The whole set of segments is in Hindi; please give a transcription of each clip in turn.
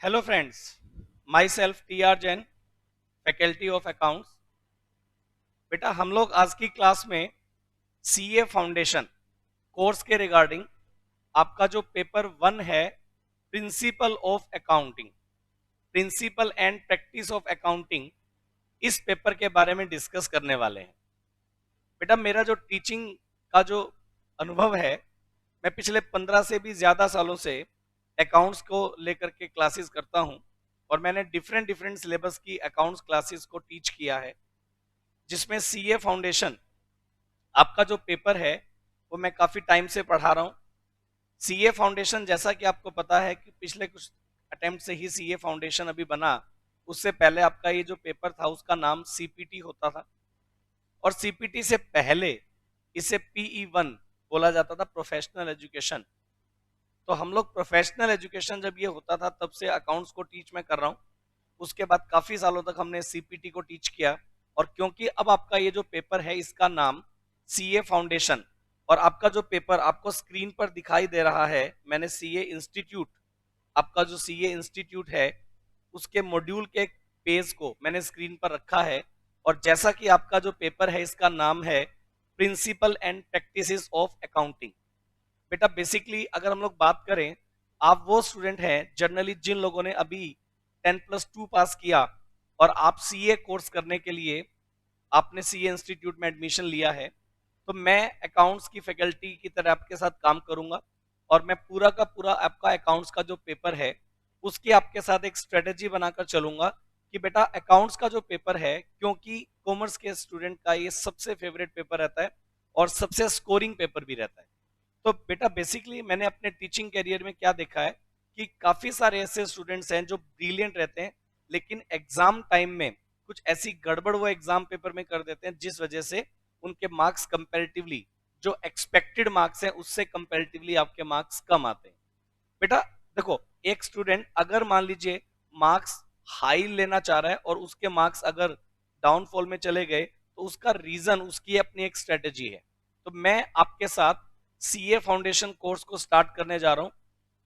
Hello friends, myself T R Jain, faculty of accounts. बेटा हम लोग आज की क्लास में सीए फाउंडेशन कोर्स के रिगार्डिंग आपका जो पेपर 1 है, principle of accounting, principle and practice of accounting, इस पेपर के बारे में डिस्कस करने वाले हैं। बेटा मेरा जो टीचिंग का जो अनुभव है, मैं पिछले 15 से भी ज़्यादा सालों से अकाउंट्स को लेकर के क्लासेस करता हूं और मैंने डिफरेंट डिफरेंट सिलेबस की अकाउंट्स क्लासेस को टीच किया है, जिसमें सीए फाउंडेशन आपका जो पेपर है वो मैं काफ़ी टाइम से पढ़ा रहा हूँ। सीए फाउंडेशन जैसा कि आपको पता है कि पिछले कुछ अटेम्प्ट से ही सीए फाउंडेशन अभी बना। उससे पहले आपका ये जो पेपर था उसका नाम सीपीटी होता था और सीपीटी से पहले इसे पीई 1 बोला जाता था, प्रोफेशनल एजुकेशन। तो हम लोग प्रोफेशनल एजुकेशन जब ये होता था तब से अकाउंट्स को टीच मैं कर रहा हूँ। उसके बाद काफ़ी सालों तक हमने सीपीटी को टीच किया और क्योंकि अब आपका ये जो पेपर है इसका नाम सीए फाउंडेशन, और आपका जो पेपर आपको स्क्रीन पर दिखाई दे रहा है, मैंने सीए इंस्टीट्यूट, आपका जो सीए इंस्टीट्यूट है उसके मॉड्यूल के पेज को मैंने स्क्रीन पर रखा है। और जैसा कि आपका जो पेपर है इसका नाम है principle and practices of accounting. बेटा बेसिकली अगर हम लोग बात करें, आप वो स्टूडेंट हैं जनरली जिन लोगों ने अभी 10+2 पास किया और आप सीए कोर्स करने के लिए आपने सीए इंस्टीट्यूट में एडमिशन लिया है, तो मैं अकाउंट्स की फैकल्टी की तरह आपके साथ काम करूंगा और मैं पूरा का पूरा आपका अकाउंट्स का जो पेपर है उसकी आपके साथ एक स्ट्रेटेजी बनाकर चलूंगा कि बेटा अकाउंट्स का जो पेपर है, क्योंकि कॉमर्स के स्टूडेंट का ये सबसे फेवरेट पेपर रहता है और सबसे स्कोरिंग पेपर भी रहता है। तो बेटा बेसिकली मैंने अपने टीचिंग करियर में क्या देखा है कि काफी सारे ऐसे स्टूडेंट्स हैं जो ब्रिलियंट रहते हैं, लेकिन एग्जाम टाइम में कुछ ऐसी गड़बड़ वो एग्जाम पेपर में कर देते हैं जिस वजह से उनके मार्क्स कंपैरेटिवली, जो एक्सपेक्टेड मार्क्स हैं उससे कंपैरेटिवली आपके मार्क्स कम आते हैं। बेटा देखो, एक स्टूडेंट अगर मान लीजिए मार्क्स हाई लेना चाह रहा है और उसके मार्क्स अगर डाउनफॉल में चले गए तो उसका रीजन, उसकी अपनी एक स्ट्रेटेजी है। तो मैं आपके साथ सीए फाउंडेशन कोर्स को स्टार्ट करने जा रहा हूं,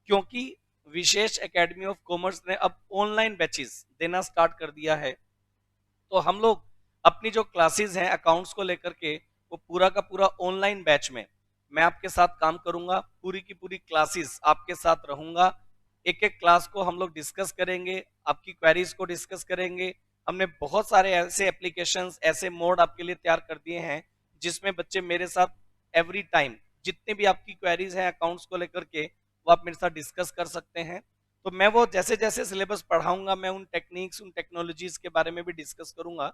क्योंकि विशेष एकेडमी ऑफ कॉमर्स ने अब ऑनलाइन बैचेस देना स्टार्ट कर दिया है। तो हम लोग अपनी जो क्लासेस हैं अकाउंट्स को लेकर के, वो पूरा का पूरा ऑनलाइन बैच में मैं आपके साथ काम करूंगा, पूरी की पूरी क्लासेस आपके साथ रहूंगा। एक एक क्लास को हम लोग डिस्कस करेंगे, आपकी क्वेरीज को डिस्कस करेंगे। हमने बहुत सारे ऐसे एप्लीकेशंस, ऐसे मोड आपके लिए तैयार कर दिए हैं जिसमें बच्चे मेरे साथ एवरी टाइम जितने भी आपकी क्वेरीज हैं अकाउंट्स को लेकर के वो आप मेरे साथ डिस्कस कर सकते हैं। तो मैं वो जैसे जैसे सिलेबस पढ़ाऊंगा मैं उन टेक्निक्स, उन टेक्नोलॉजीज के बारे में भी डिस्कस करूंगा।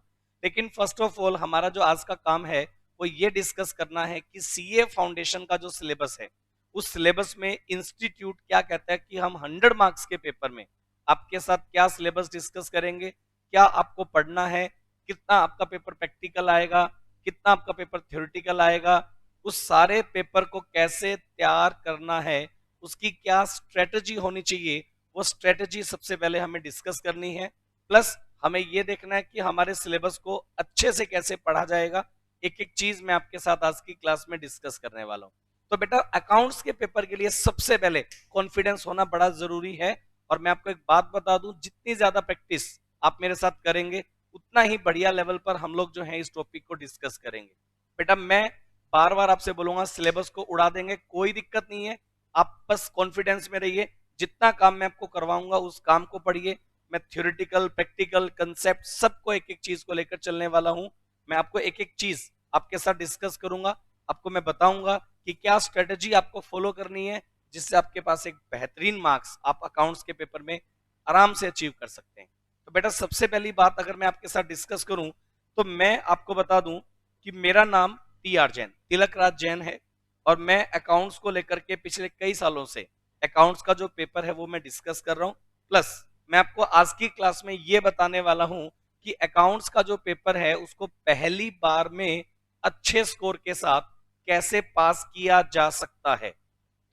लेकिन फर्स्ट ऑफ ऑल हमारा जो आज का काम है वो ये डिस्कस करना है कि सीए फाउंडेशन का जो सिलेबस है उस सिलेबस में इंस्टीट्यूट क्या कहता है कि हम 100 मार्क्स के पेपर में आपके साथ क्या सिलेबस डिस्कस करेंगे, क्या आपको पढ़ना है, कितना आपका पेपर प्रैक्टिकल आएगा, कितना आपका पेपर थ्योरेटिकल आएगा, उस सारे पेपर को कैसे तैयार करना है, उसकी क्या स्ट्रेटजी होनी चाहिए, वो स्ट्रेटजी सबसे पहले हमें डिस्कस करनी है। प्लस हमें ये देखना है कि हमारे सिलेबस को अच्छे से कैसे पढ़ा जाएगा। एक एक चीज मैं आपके साथ आज की क्लास में डिस्कस करने वाला हूं। तो बेटा अकाउंट्स के पेपर के लिए सबसे पहले कॉन्फिडेंस होना बड़ा जरूरी है। और मैं आपको एक बात बता दूं, जितनी ज्यादा प्रैक्टिस आप मेरे साथ करेंगे उतना ही बढ़िया लेवल पर हम लोग जो है इस टॉपिक को डिस्कस करेंगे। बेटा मैं बार बार आपसे बोलूंगा, सिलेबस को उड़ा देंगे, कोई दिक्कत नहीं है, आप बस कॉन्फिडेंस में रहिए। जितना काम मैं आपको करवाऊंगा उस काम को पढ़िए। मैं थ्योरेटिकल, प्रैक्टिकल, कंसेप्ट सबको एक एक चीज को लेकर चलने वाला हूं। मैं आपको एक एक चीज आपके साथ डिस्कस करूंगा, आपको मैं बताऊंगा कि क्या स्ट्रेटजी आपको फॉलो करनी है जिससे आपके पास एक बेहतरीन मार्क्स आप अकाउंट्स के पेपर में आराम से अचीव कर सकते हैं। तो बेटा सबसे पहली बात अगर मैं आपके साथ डिस्कस करूं तो मैं आपको बता दूं कि मेरा नाम टी आर जैन, तिलक राज जैन है और मैं अकाउंट्स को लेकर के पिछले कई सालों से अकाउंट्स का जो पेपर है वो मैं डिस्कस कर रहा हूं। प्लस मैं आपको आज की क्लास में ये बताने वाला हूं कि अकाउंट्स का जो पेपर है उसको पहली बार में अच्छे स्कोर के साथ कैसे पास किया जा सकता है।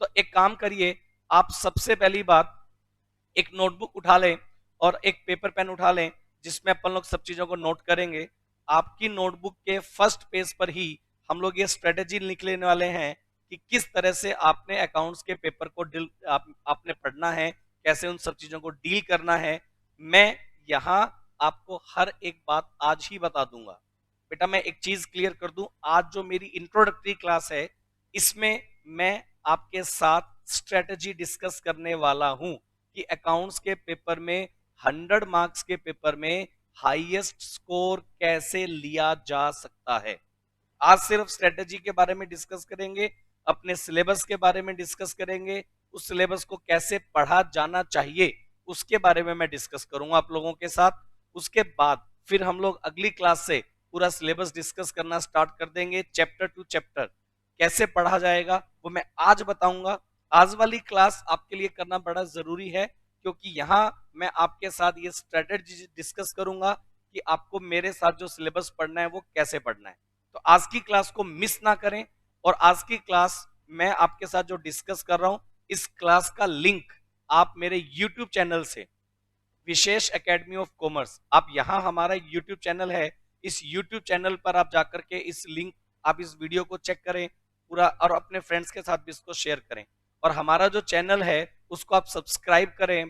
तो एक काम करिए, आप सबसे पहली बात एक नोटबुक उठा लें और एक पेपर पेन उठा लें जिसमें अपन लोग सब चीजों को नोट करेंगे। आपकी नोटबुक के फर्स्ट पेज पर ही हम लोग ये स्ट्रेटेजी लिख लेने वाले हैं कि किस तरह से आपने अकाउंट्स के पेपर को आपने पढ़ना है, कैसे उन सब चीजों को डील करना है, मैं यहाँ आपको हर एक बात आज ही बता दूंगा। बेटा मैं एक चीज क्लियर कर दूं, आज जो मेरी इंट्रोडक्टरी क्लास है इसमें मैं आपके साथ स्ट्रेटजी डिस्कस करने वाला हूं कि अकाउंट्स के पेपर में 100 मार्क्स के पेपर में हाईएस्ट स्कोर कैसे लिया जा सकता है। आज सिर्फ स्ट्रेटजी के बारे में डिस्कस करेंगे, अपने सिलेबस के बारे में डिस्कस करेंगे, उस सिलेबस को कैसे पढ़ा जाना चाहिए उसके बारे में मैं डिस्कस करूंगा आप लोगों के साथ। उसके बाद फिर हम लोग अगली क्लास से पूरा सिलेबस डिस्कस करना स्टार्ट कर देंगे, चैप्टर टू चैप्टर कैसे पढ़ा जाएगा वो मैं आज बताऊंगा। आज वाली क्लास आपके लिए करना बड़ा जरूरी है क्योंकि यहाँ मैं आपके साथ ये स्ट्रेटेजी डिस्कस करूंगा कि आपको मेरे साथ जो सिलेबस पढ़ना है वो कैसे पढ़ना है। तो आज की क्लास को मिस ना करें, और आज की क्लास मैं आपके साथ जो डिस्कस कर रहा हूं इस क्लास का लिंक आप मेरे YouTube चैनल से, विशेष एकेडमी ऑफ कॉमर्स, आप यहां हमारा YouTube चैनल है, इस YouTube चैनल पर आप जाकर के इस लिंक, आप इस वीडियो को चेक करें पूरा और अपने फ्रेंड्स के साथ भी इसको शेयर करें, और हमारा जो चैनल है उसको आप सब्सक्राइब करें,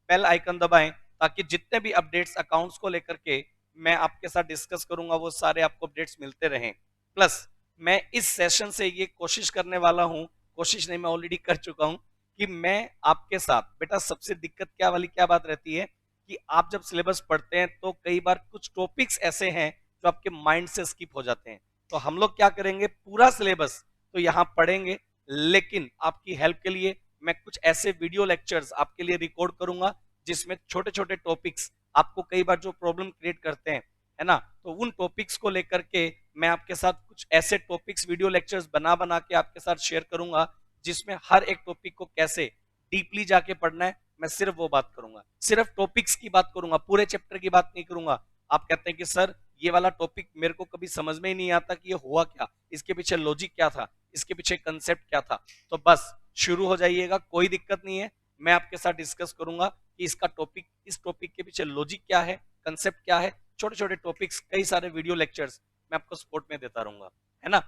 बेल आइकन दबाएं ताकि जितने भी अपडेट्स अकाउंट्स को लेकर के मैं आपके साथ डिस्कस करूंगा वो सारे आपको अपडेट्स मिलते रहें। प्लस मैं इस सेशन से ये कोशिश करने वाला हूं, कोशिश नहीं मैं ऑलरेडी कर चुका हूं, कि मैं आपके साथ, बेटा सबसे दिक्कत क्या बात रहती है कि आप जब सिलेबस पढ़ते हैं तो कई बार कुछ टॉपिक्स ऐसे हैं जो आपके माइंड से स्किप हो जाते हैं। तो हम लोग क्या करेंगे, पूरा सिलेबस तो यहाँ पढ़ेंगे, लेकिन आपकी हेल्प के लिए मैं कुछ ऐसे वीडियो लेक्चर्स आपके लिए रिकॉर्ड करूंगा जिसमें छोटे छोटे टॉपिक्स आपको कई बार जो प्रॉब्लम क्रिएट करते हैं, है ना, तो उन टॉपिक्स को लेकर के मैं आपके साथ कुछ ऐसे टॉपिक्स वीडियो लेक्चर्स बना के आपके साथ शेयर करूंगा जिसमें हर एक टॉपिक को कैसे डीपली जाके पढ़ना है मैं सिर्फ वो बात करूंगा, सिर्फ टॉपिक्स की बात करूंगा, पूरे चैप्टर की बात नहीं करूंगा। आप कहते हैं कि सर ये वाला टॉपिक मेरे को कभी समझ में ही नहीं आता कि ये हुआ क्या, इसके पीछे लॉजिक क्या था, इसके पीछे कंसेप्ट क्या था, तो बस शुरू हो जाइएगा, कोई दिक्कत नहीं है। मैं आपके साथ डिस्कस करूंगा कि इसका टॉपिक, इस टॉपिक के पीछे लॉजिक क्या है, कंसेप्ट क्या है, छोटे छोटे टॉपिक्स, कई सारे वीडियो लेक्चर्स मैं आपको सपोर्ट में देता रहूंगा, है ना।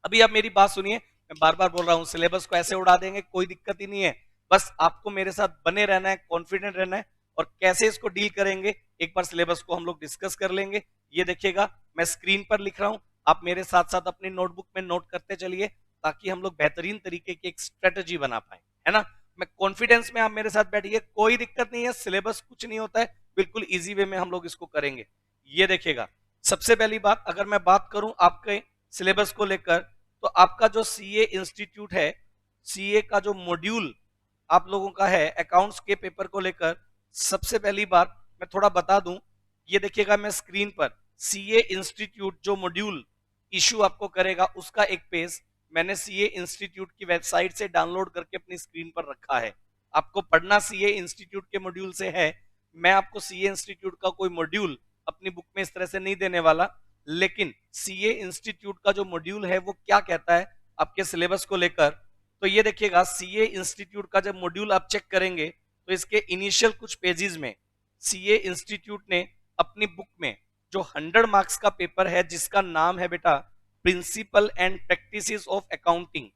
अभी आप मेरी बात सुनिए, मैं बार बार बोल रहा हूं, सिलेबस को ऐसे उड़ा देंगे कोई दिक्कत ही नहीं है, बस आपको मेरे साथ बने रहना है, कॉन्फिडेंट रहना है, और कैसे इसको डील करेंगे एक बार सिलेबस को हम लोग डिस्कस कर लेंगे। ये देखिएगा मैं स्क्रीन पर लिख रहा हूं, आप मेरे साथ साथ अपनी नोटबुक में नोट करते चलिए ताकि हम लोग बेहतरीन तरीके की एक स्ट्रेटजी बना पाए, है ना। मैं कॉन्फिडेंस में, आप मेरे साथ बैठिए, कोई दिक्कत नहीं है, सिलेबस कुछ नहीं होता है, बिल्कुल इजी वे में हम लोग इसको करेंगे। ये देखिएगा, सबसे पहली बात अगर मैं बात करूं आपके सिलेबस को लेकर, तो आपका जो सीए इंस्टीट्यूट है, सीए का जो मॉड्यूल आप लोगों का है अकाउंट्स के पेपर को लेकर, सबसे पहली बात मैं थोड़ा बता दूं, ये देखिएगा मैं स्क्रीन पर सीए इंस्टीट्यूट जो मॉड्यूल इशू आपको करेगा उसका एक पेज मैंने सीए इंस्टीट्यूट की वेबसाइट से डाउनलोड करके अपनी स्क्रीन पर रखा है। आपको पढ़ना सीए इंस्टीट्यूट के मॉड्यूल से है, मैं आपको सीए इंस्टीट्यूट का कोई मॉड्यूल अपनी बुक में इस तरह से नहीं देने वाला, लेकिन सीए इंस्टीट्यूट का जो मॉड्यूल है वो क्या कहता है आपके सिलेबस को लेकर, तो ये देखिएगा सीए इंस्टीट्यूट का जब मॉड्यूल आप चेक करेंगे तो इसके इनिशियल कुछ पेजेस में सीए इंस्टीट्यूट ने अपनी बुक में जो 100 मार्क्स का पेपर है जिसका नाम है बेटा principle and practices of accounting,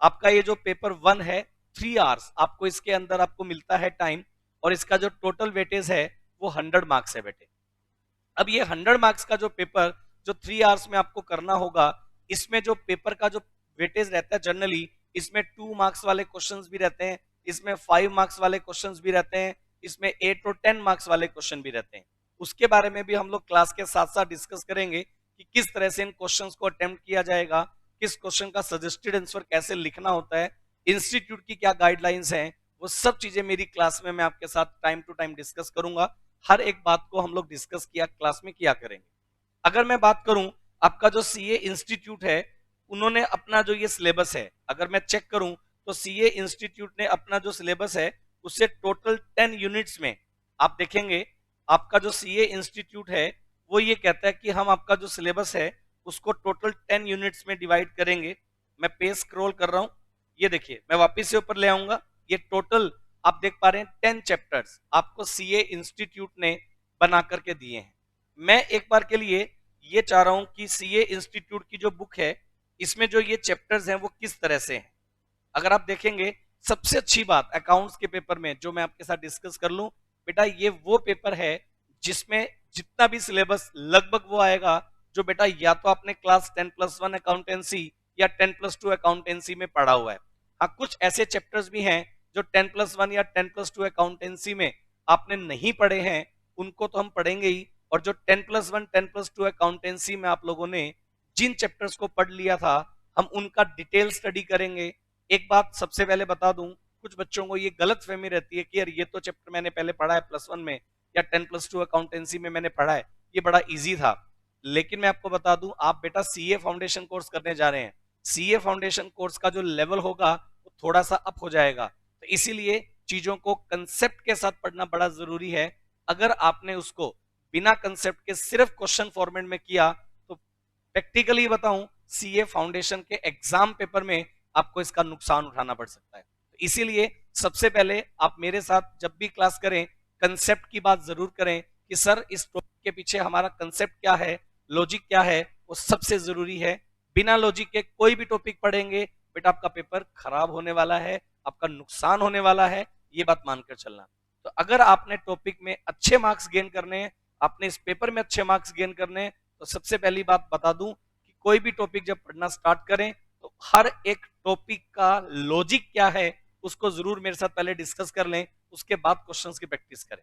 आपका ये जो पेपर 1 है 3 आवर्स आपको इसके अंदर आपको मिलता है टाइम, और इसका जो टोटल वेटेज है वो 100 मार्क्स है बेटे। अब ये 100 मार्क्स का जो पेपर जो 3 आवर्स में आपको करना होगा, इसमें जो पेपर का जो वेटेज रहता है जनरली, इसमें 2 मार्क्स वाले क्वेश्चंस भी रहते हैं, इसमें 5 मार्क्स वाले क्वेश्चंस भी रहते हैं, इसमें 8 और 10 मार्क्स वाले क्वेश्चन भी रहते हैं। उसके बारे में भी हम लोग क्लास के साथ साथ डिस्कस करेंगे कि किस तरह से इन क्वेश्चंस को अटेम्प्ट किया जाएगा, किस क्वेश्चन का सजेस्टेड आंसर कैसे लिखना होता है, इंस्टीट्यूट की क्या गाइडलाइंस हैं, वो सब चीजें मेरी क्लास में मैं आपके साथ टाइम टू टाइम डिस्कस करूंगा। हर एक बात को हम लोग डिस्कस किया क्लास में किया करेंगे। अगर मैं बात करूं आपका जो सीए इंस्टीट्यूट है, उन्होंने अपना जो ये सिलेबस है, अगर मैं चेक करूं तो सीए इंस्टीट्यूट ने अपना जो सिलेबस है उससे टोटल 10 यूनिट्स में आप देखेंगे, आपका जो सीए इंस्टीट्यूट है वो ये कहता है कि हम आपका जो सिलेबस है उसको टोटल 10 यूनिट्स में डिवाइड करेंगे। मैं पेज स्क्रॉल कर रहा हूं, ये देखिए मैं वापस से ऊपर ले आऊंगा, ये टोटल आप देख पा रहे हैं 10 चैप्टर्स आपको सीए इंस्टीट्यूट ने बना करके दिए हैं। मैं एक बार के लिए ये चाह रहा हूं कि सीए इंस्टीट्यूट की जो बुक है इसमें जो ये चैप्टर्स हैं वो किस तरह से हैं। अगर आप देखेंगे सबसे अच्छी बात अकाउंट्स के पेपर में जो मैं आपके साथ डिस्कस कर लूं, बेटा ये वो पेपर है जिसमें जितना भी सिलेबस लगभग वो आएगा जो बेटा या तो आपने क्लास 10+1 अकाउंटेंसी या 10+2 अकाउंटेंसी में पढ़ा हुआ है। हाँ, कुछ ऐसे चैप्टर्स भी हैं जो 10+1 या 10+2 अकाउंटेंसी में आपने नहीं पढ़े हैं, उनको तो हम पढ़ेंगे ही। और जो 10+1 10+2 अकाउंटेंसी में आप लोगों ने जिन चैप्टर्स को पढ़ लिया था, हम उनका डिटेल स्टडी करेंगे। एक बात सबसे पहले बता दूं, कुछ बच्चों को ये गलत फहमी रहती है कि यार ये तो चैप्टर मैंने पहले पढ़ा है +1 में या 10+2 अकाउंटेंसी में मैंने पढ़ा है, ये बड़ा इजी था। लेकिन मैं आपको बता दूं, आप बेटा सीए फाउंडेशन कोर्स करने जा रहे हैं। सीए फाउंडेशन कोर्स का जो लेवल होगा वो थोड़ा सा अप हो जाएगा, तो इसीलिए चीजों को कंसेप्ट के साथ पढ़ना बड़ा जरूरी है। अगर आपने उसको बिना कंसेप्ट के सिर्फ क्वेश्चन फॉर्मेट में किया तो प्रैक्टिकली बताऊं, सीए फाउंडेशन के एग्जाम पेपर में आपको इसका नुकसान उठाना पड़ सकता है। तो इसीलिए सबसे पहले आप मेरे साथ जब भी क्लास करें, कंसेप्ट की बात जरूर करें कि सर इस टॉपिक के पीछे हमारा कंसेप्ट क्या है, लॉजिक क्या है, वो सबसे जरूरी है। बिना लॉजिक के कोई भी टॉपिक पढ़ेंगे बेटा आपका पेपर खराब होने वाला है, आपका नुकसान होने वाला है, ये बात मानकर चलना। तो अगर आपने टॉपिक में अच्छे मार्क्स गेन करने हैं, आपने इस पेपर में अच्छे मार्क्स गेन करने हैं, तो सबसे पहली बात बता दूं कि कोई भी टॉपिक जब पढ़ना स्टार्ट करें तो हर एक टॉपिक का लॉजिक क्या है उसको जरूर मेरे साथ पहले डिस्कस कर लें, उसके बाद क्वेश्चंस की प्रैक्टिस करें।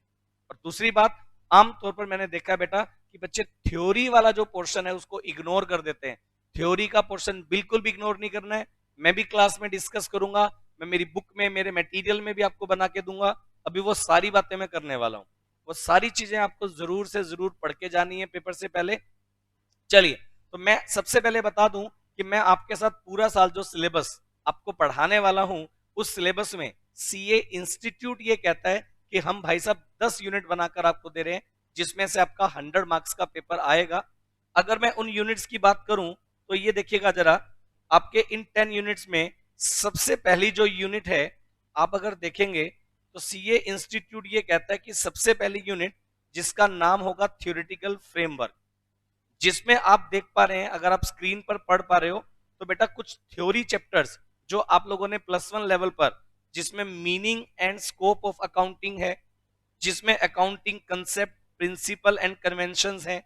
और दूसरी बात, आमतौर पर मैंने देखा है बेटा कि बच्चे थ्योरी वाला जो पोर्शन है उसको इग्नोर कर देते हैं। थ्योरी का पोर्शन बिल्कुल भी इग्नोर नहीं करना है। मैं भी क्लास में डिस्कस करूंगा, मैं मेरी बुक में मेरे मटेरियल में भी आपको बना के दूंगा। अभी वो सारी बातें मैं करने वाला हूं, वो सारी चीजें आपको जरूर से जरूर पढ़ के जानी है पेपर से पहले। चलिए, तो मैं सबसे पहले बता दूं कि मैं आपके साथ पूरा साल जो सिलेबस आपको पढ़ाने वाला हूं, उस सिलेबस में सीए इंस्टीट्यूट ये कहता है कि हम भाई साहब 10 यूनिट बनाकर आपको दे रहे हैं, जिसमें से आपका 100 मार्क्स का पेपर आएगा। अगर मैं उन यूनिट्स की बात करूं तो ये देखिएगा जरा, आपके इन 10 यूनिट्स में सबसे पहली जो यूनिट है, आप अगर देखेंगे तो सीए इंस्टीट्यूट ये कहता है कि सबसे पहली यूनिट जिसका नाम होगा थ्योरेटिकल फ्रेमवर्क, जिसमें आप देख पा रहे हैं, अगर आप स्क्रीन पर पढ़ पा रहे हो तो बेटा कुछ थ्योरी चैप्टर्स जो आप लोगों ने +1 लेवल पर, जिसमें meaning and scope of accounting है, जिसमें accounting concept principle and conventions हैं,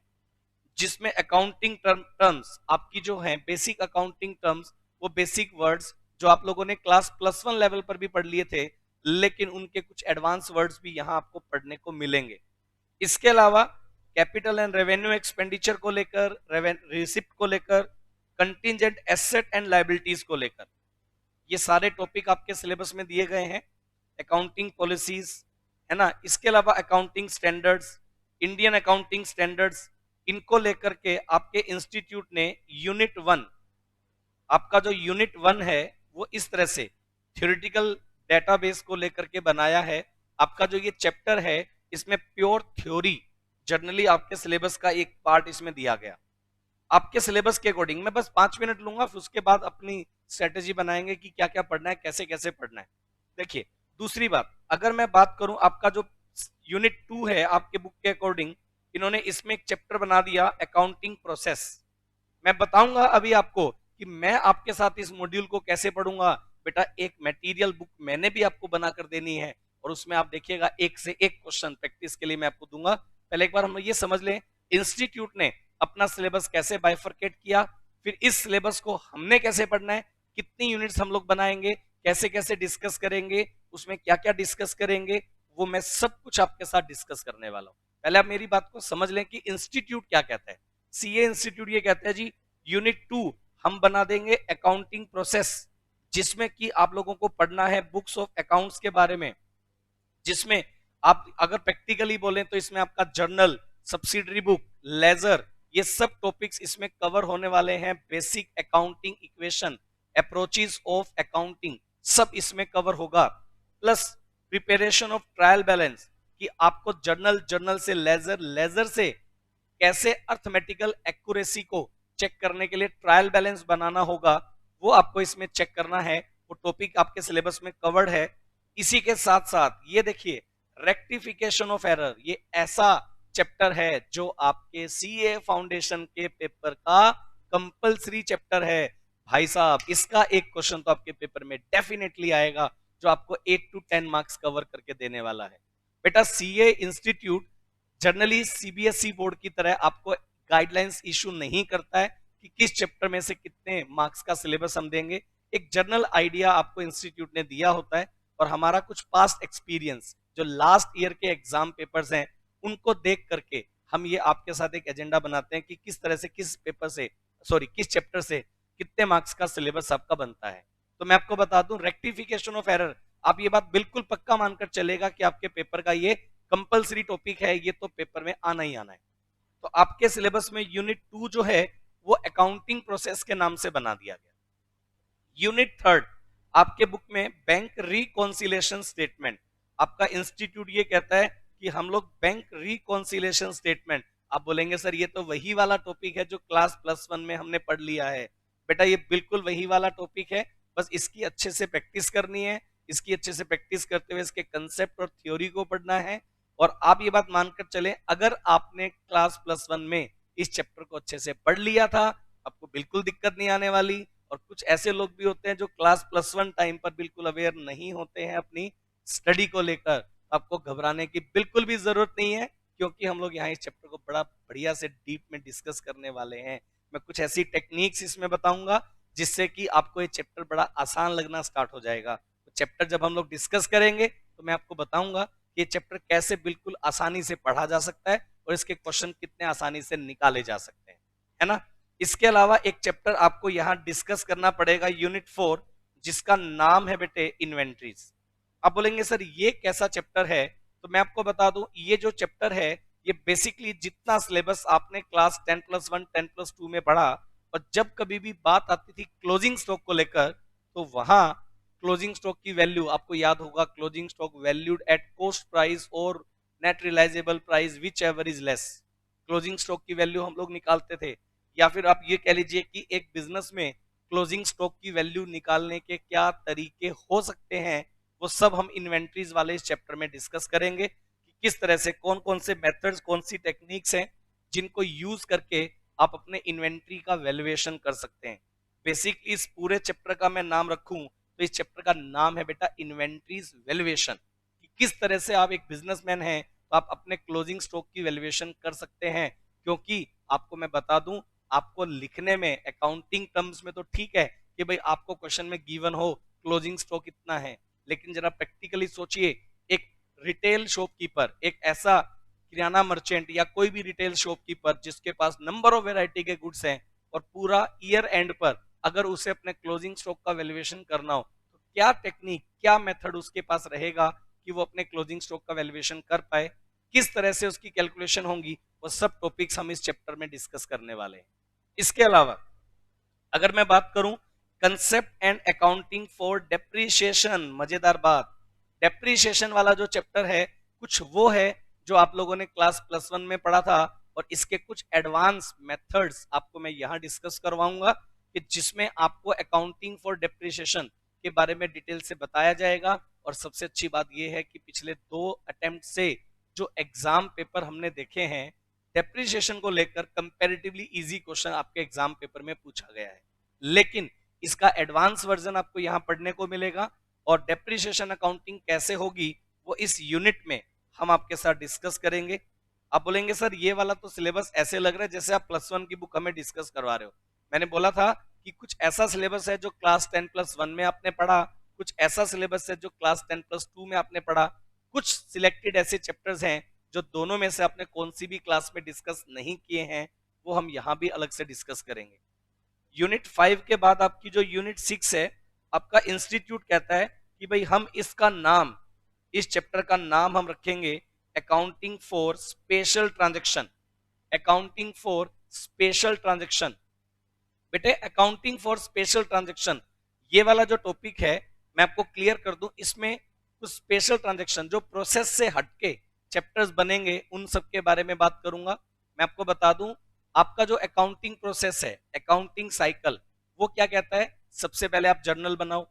जिसमें अकाउंटिंग टर्म्स आपकी जो है बेसिक अकाउंटिंग टर्म्स, वो बेसिक वर्ड्स जो आप लोगों ने क्लास +1 लेवल पर भी पढ़ लिए थे, लेकिन उनके कुछ एडवांस वर्ड्स भी यहाँ आपको पढ़ने को मिलेंगे। इसके अलावा कैपिटल एंड रेवेन्यू एक्सपेंडिचर को लेकर, रिसिप्ट को लेकर, कंटिजेंट एसेट एंड लायबिलिटीज को लेकर, ये सारे टॉपिक आपके सिलेबस में दिए गए हैं। अकाउंटिंग पॉलिसीज है ना, इसके अलावा accounting standards, Indian accounting standards, इनको लेकर के आपके इंस्टीट्यूट ने यूनिट 1, आपका जो यूनिट 1 है वो इस तरह से थ्योरेटिकल डेटाबेस को लेकर के बनाया है। आपका जो ये चैप्टर है इसमें प्योर थ्योरी जनरली आपके सिलेबस का एक पार्ट इसमें दिया गया। आपके सिलेबस के अकॉर्डिंग मैं बस 5 मिनट लूंगा, फिर उसके बाद अपनी स्ट्रेटेजी बनाएंगे कि क्या क्या पढ़ना है, कैसे कैसे पढ़ना है। देखिए, दूसरी बात, अगर मैं बात करूं आपका जो यूनिट 2 है आपके बुक के अकॉर्डिंग, इन्होंने इसमें एक चैप्टर बना दिया अकाउंटिंग प्रोसेस। मैं बताऊंगा अभी आपको कि मैं आपके साथ इस मॉड्यूल को कैसे पढ़ूंगा। बेटा एक मटेरियल बुक मैंने भी आपको बनाकर देनी है और उसमें आप देखिएगा एक से एक क्वेश्चन प्रैक्टिस के लिए मैं आपको दूंगा। पहले एक बार हम ये समझ लें इंस्टीट्यूट ने अपना सिलेबस कैसे बाइफरकेट किया, फिर इस सिलेबस को हमने कैसे पढ़ना है, कितनी यूनिट्स हम लोग बनाएंगे, कैसे कैसे डिस्कस करेंगे, उसमें क्या क्या डिस्कस करेंगे, वो मैं सब कुछ आपके साथ डिस्कस करने वाला हूं। पहले आप मेरी बात को समझ लें कि इंस्टीट्यूट क्या कहता है। सीए इंस्टीट्यूट ये कहता है जी यूनिट 2 हम बना देंगे अकाउंटिंग प्रोसेस, जिसमें कि आप लोगों को पढ़ना है बुक्स ऑफ अकाउंट्स के बारे में, जिसमें आप अगर प्रैक्टिकली बोलें तो इसमें आपका जर्नल, सब्सिडरी बुक, लेजर, ये सब टॉपिक्स इसमें कवर होने वाले हैं। Basic accounting equation, approaches of accounting, सब इसमें कवर होगा। Plus preparation of trial balance, कि आपको जर्नल, जर्नल से लेजर, लेजर से कैसे अर्थमेटिकल एक्यूरेसी को चेक करने के लिए ट्रायल बैलेंस बनाना होगा, वो आपको इसमें चेक करना है। वो टॉपिक आपके सिलेबस में कवर्ड है। इसी के साथ साथ ये देखिए रेक्टिफिकेशन ऑफ एरर, ये ऐसा चैप्टर है जो आपके सीए फाउंडेशन के पेपर का कंपलसरी चैप्टर है। भाई साहब इसका एक क्वेश्चन तो आपके पेपर में डेफिनेटली आएगा, जो आपको 8 to 10 मार्क्स कवर करके देने वाला है। बेटा CA institute generally CBSE board की तरह आपको गाइडलाइंस इशू नहीं करता है कि किस चैप्टर में से कितने मार्क्स का सिलेबस हम देंगे। एक जनरल आइडिया आपको इंस्टीट्यूट ने दिया होता है, और हमारा कुछ पास्ट एक्सपीरियंस जो लास्ट ईयर के एग्जाम पेपर्स हैं उनको देख करके हम ये आपके साथ एक एजेंडा बनाते हैं कि किस तरह से किस पेपर से किस चैप्टर से कितने मार्क्स का सिलेबस आपका बनता है। तो मैं आपको बता दूं, रेक्टिफिकेशन ऑफ एरर, आप ये बात बिल्कुल पक्का मानकर चलेगा कि आपके पेपर का ये कंपलसरी टॉपिक है, ये तो पेपर में आना ही आना है। तो आपके सिलेबस में यूनिट 2 जो है वो अकाउंटिंग प्रोसेस के नाम से बना दिया गया। यूनिट 3 आपके बुक में बैंक रिकॉन्सिलेशन स्टेटमेंट, आपका इंस्टीट्यूट ये कहता है कि हम लोग बैंक रिकॉन्सिलेशन स्टेटमेंट, आप बोलेंगे सर ये तो वही वाला टॉपिक है जो क्लास +1 में हमने पढ़ लिया है। बेटा ये बिल्कुल वही वाला टॉपिक है, बस इसकी अच्छे से प्रैक्टिस करनी है। इसकी अच्छे से प्रैक्टिस करते हुए इसके कंसेप्ट और थ्योरी को पढ़ना है। और आप ये बात मानकर चलें, अगर आपने क्लास +1 में इस चैप्टर को अच्छे से पढ़ लिया था, आपको बिल्कुल दिक्कत नहीं आने वाली। और कुछ ऐसे लोग भी होते हैं जो क्लास +1 टाइम पर बिल्कुल अवेयर नहीं होते हैं अपनी स्टडी को लेकर, आपको घबराने की बिल्कुल भी जरूरत नहीं है, क्योंकि हम लोग यहाँ इस चैप्टर को बड़ा बढ़िया से डीप में डिस्कस करने वाले हैं। मैं कुछ ऐसी टेक्निक्स इसमें बताऊंगा जिससे कि आपको ये चैप्टर बड़ा आसान लगना स्टार्ट हो जाएगा। तो चैप्टर जब हम लोग डिस्कस करेंगे तो मैं आपको बताऊंगा कि ये चैप्टर कैसे बिल्कुल आसानी से पढ़ा जा सकता है और इसके क्वेश्चन कितने आसानी से निकाले जा सकते हैं, है ना। इसके अलावा एक चैप्टर आपको यहाँ डिस्कस करना पड़ेगा, यूनिट 4, जिसका नाम है बेटे इन्वेंट्रीज। आप बोलेंगे सर ये कैसा चैप्टर है, तो मैं आपको बता दूं ये जो चैप्टर है ये बेसिकली जितना सिलेबस आपने क्लास 10+1 10+2 में पढ़ा, और जब कभी भी बात आती थी क्लोजिंग स्टॉक को लेकर, तो वहां क्लोजिंग स्टॉक की वैल्यू आपको याद होगा, closing stock valued at cost price और net realisable price whichever is less. Closing stock की वैल्यू हम लोग निकालते थे, या फिर आप ये कह लीजिए कि एक बिजनेस में क्लोजिंग स्टॉक की वैल्यू निकालने के क्या तरीके हो सकते हैं, वो सब हम इन्वेंट्रीज वाले इस चैप्टर में डिस्कस करेंगे कि किस तरह से कौन कौन से मेथड्स, कौन सी टेक्निक्स हैं जिनको यूज करके आप अपने इन्वेंट्री का वैल्यूएशन कर सकते हैं। बेसिकली इस पूरे चैप्टर का मैं नाम रखूं तो इस चैप्टर का नाम है बेटा इन्वेंट्रीज वैल्यूएशन, कि किस तरह से आप एक बिजनेसमैन हैं तो आप अपने क्लोजिंग स्टॉक की वैल्यूएशन कर सकते हैं। क्योंकि आपको मैं बता दूं, आपको लिखने में अकाउंटिंग टर्म्स में तो ठीक है कि भाई आपको क्वेश्चन में गिवन हो क्लोजिंग स्टॉक इतना है, लेकिन जरा प्रैक्टिकली सोचिए, एक रिटेल शॉपकीपर, एक ऐसा किराना मर्चेंट या कोई भी रिटेल शॉपकीपर जिसके पास नंबर ऑफ वैरायटी के गुड्स हैं, और पूरा ईयर एंड पर अगर उसे अपने क्लोजिंग स्टॉक का वैल्यूएशन करना हो, तो क्या टेक्निक, क्या मेथड उसके पास रहेगा कि वो अपने क्लोजिंग स्टॉक का वैल्यूएशन कर पाए, किस तरह से उसकी कैलकुलेशन होंगी, वो सब टॉपिक्स हम इस चैप्टर में डिस्कस करने वाले हैं। इसके अलावा अगर मैं बात करूं concept and accounting for depreciation, मजेदार बात, डेप्रीशिएशन वाला जो चैप्टर है कुछ वो है जो आप लोगों ने क्लास +1 में पढ़ा था, और इसके कुछ एडवांस मेथड्स आपको मैं यहां डिस्कस करवाऊंगा कि जिसमें आपको अकाउंटिंग फॉर डेप्रीशिएशन के बारे में डिटेल से बताया जाएगा। और सबसे अच्छी बात यह है कि पिछले 2 अटेम्प्ट से जो एग्जाम पेपर हमने देखे हैं डेप्रीशिएशन को लेकर कंपैरेटिवली इजी क्वेश्चन आपके एग्जाम पेपर में पूछा गया है, लेकिन इसका एडवांस वर्जन आपको यहां पढ़ने को मिलेगा। और डेप्रीशिएशन अकाउंटिंग कैसे होगी वो इस यूनिट में हम आपके साथ डिस्कस करेंगे। आप बोलेंगे सर ये वाला तो सिलेबस ऐसे लग रहा है जैसे आप +1 की बुक हमें डिस्कस करवा रहे हो। मैंने बोला था कि कुछ ऐसा सिलेबस है जो क्लास 10+1 में आपने पढ़ा, कुछ ऐसा सिलेबस है जो क्लास 10+2 में आपने पढ़ा, कुछ सिलेक्टेड ऐसे चैप्टर्स हैं जो दोनों में से आपने कौन सी भी क्लास में डिस्कस नहीं किए हैं, वो हम यहां भी अलग से डिस्कस करेंगे। यूनिट 5 के बाद आपकी जो यूनिट 6 है, आपका इंस्टीट्यूट कहता है कि भाई हम इसका नाम, इस चैप्टर का नाम हम रखेंगे accounting for special transaction. Accounting for special transaction, बेटे अकाउंटिंग फॉर स्पेशल ट्रांजैक्शन ये वाला जो टॉपिक है मैं आपको क्लियर कर दूं, इसमें कुछ स्पेशल ट्रांजैक्शन जो प्रोसेस से हटके चैप्टर्स बनेंगे उन सब के बारे में बात करूंगा। मैं आपको बता दूं, आपका जो अकाउंटिंग प्रोसेस है, अकाउंटिंग साइकिल, वो क्या कहता है, सबसे पहले आप जर्नल बनाओ,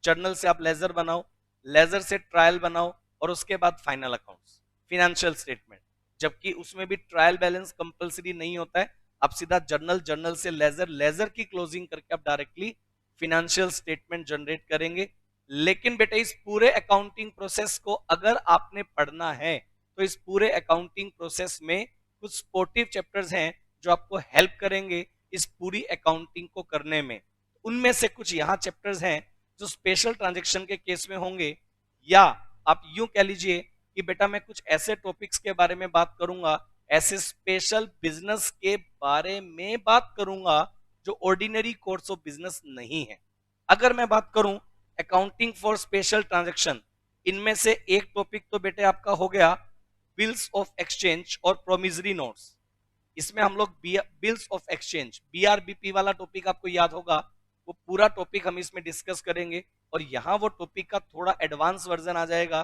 जर्नल से आप लेजर बनाओ, लेजर से ट्रायल बनाओ, और उसके बाद फाइनल अकाउंट्स, फिनेंशियल स्टेटमेंट। जबकि उसमें भी ट्रायल बैलेंस कंपलसरी नहीं होता है, आप सीधा जर्नल, जर्नल से लेजर, लेजर की क्लोजिंग करके आप डायरेक्टली फिनेंशियल स्टेटमेंट जनरेट करेंगे। लेकिन बेटे इस पूरे अकाउंटिंग प्रोसेस को अगर आपने पढ़ना है तो इस पूरे अकाउंटिंग प्रोसेस में कुछ स्पोर्टिव चैप्टर्स हैं जो आपको हेल्प करेंगे इस पूरी अकाउंटिंग को करने में। उनमें से कुछ यहाँ चैप्टर्स हैं जो स्पेशल ट्रांजैक्शन के केस में होंगे, या आप यूं कह लीजिए कि बेटा मैं कुछ ऐसे टॉपिक्स के बारे में बात करूंगा, ऐसे स्पेशल बिजनेस के बारे में बात करूंगा जो ऑर्डिनरी कोर्स ऑफ बिजनेस नहीं है। अगर मैं बात करूं अकाउंटिंग फॉर स्पेशल ट्रांजैक्शन, इनमें से एक टॉपिक तो बेटे आपका हो गया बिल्स ऑफ एक्सचेंज और प्रोमिसरी नोट्स। इसमें हम लोग बिल्स ऑफ एक्सचेंज बीआरबीपी वाला टॉपिक आपको याद होगा, वो पूरा टॉपिक हम इसमें डिस्कस करेंगे। और यहाँ वो टॉपिक का थोड़ा एडवांस वर्जन आ जाएगा।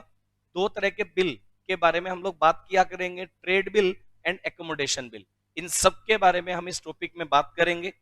दो तरह के बिल के बारे में हम लोग बात किया करेंगे, trade bill and accommodation bill. इन सब के बारे में हम इस टॉपिक में बात करेंगे।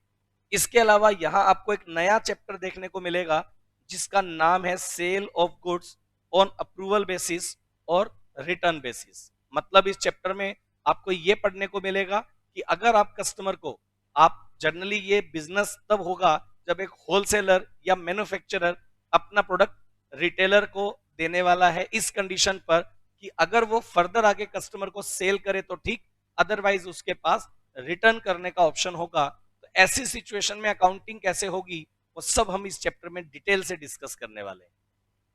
इसके अलावा यहाँ आपको एक नया चैप्टर देखने को मिलेगा जिसका नाम है sale of goods on approval basis और रिटर्न बेसिस। मतलब इस चैप्टर में आपको ये पढ़ने को मिलेगा कि अगर आप कस्टमर को, आप जनरली ये बिजनेस तब होगा जब एक होलसेलर या मैन्युफैक्चरर अपना प्रोडक्ट रिटेलर को देने वाला है इस कंडीशन पर कि अगर वो फर्दर आगे कस्टमर को सेल करे तो ठीक, अदरवाइज उसके पास रिटर्न करने का ऑप्शन होगा। तो ऐसी सिचुएशन में अकाउंटिंग कैसे होगी वो सब हम इस चैप्टर में डिटेल से डिस्कस करने वाले हैं।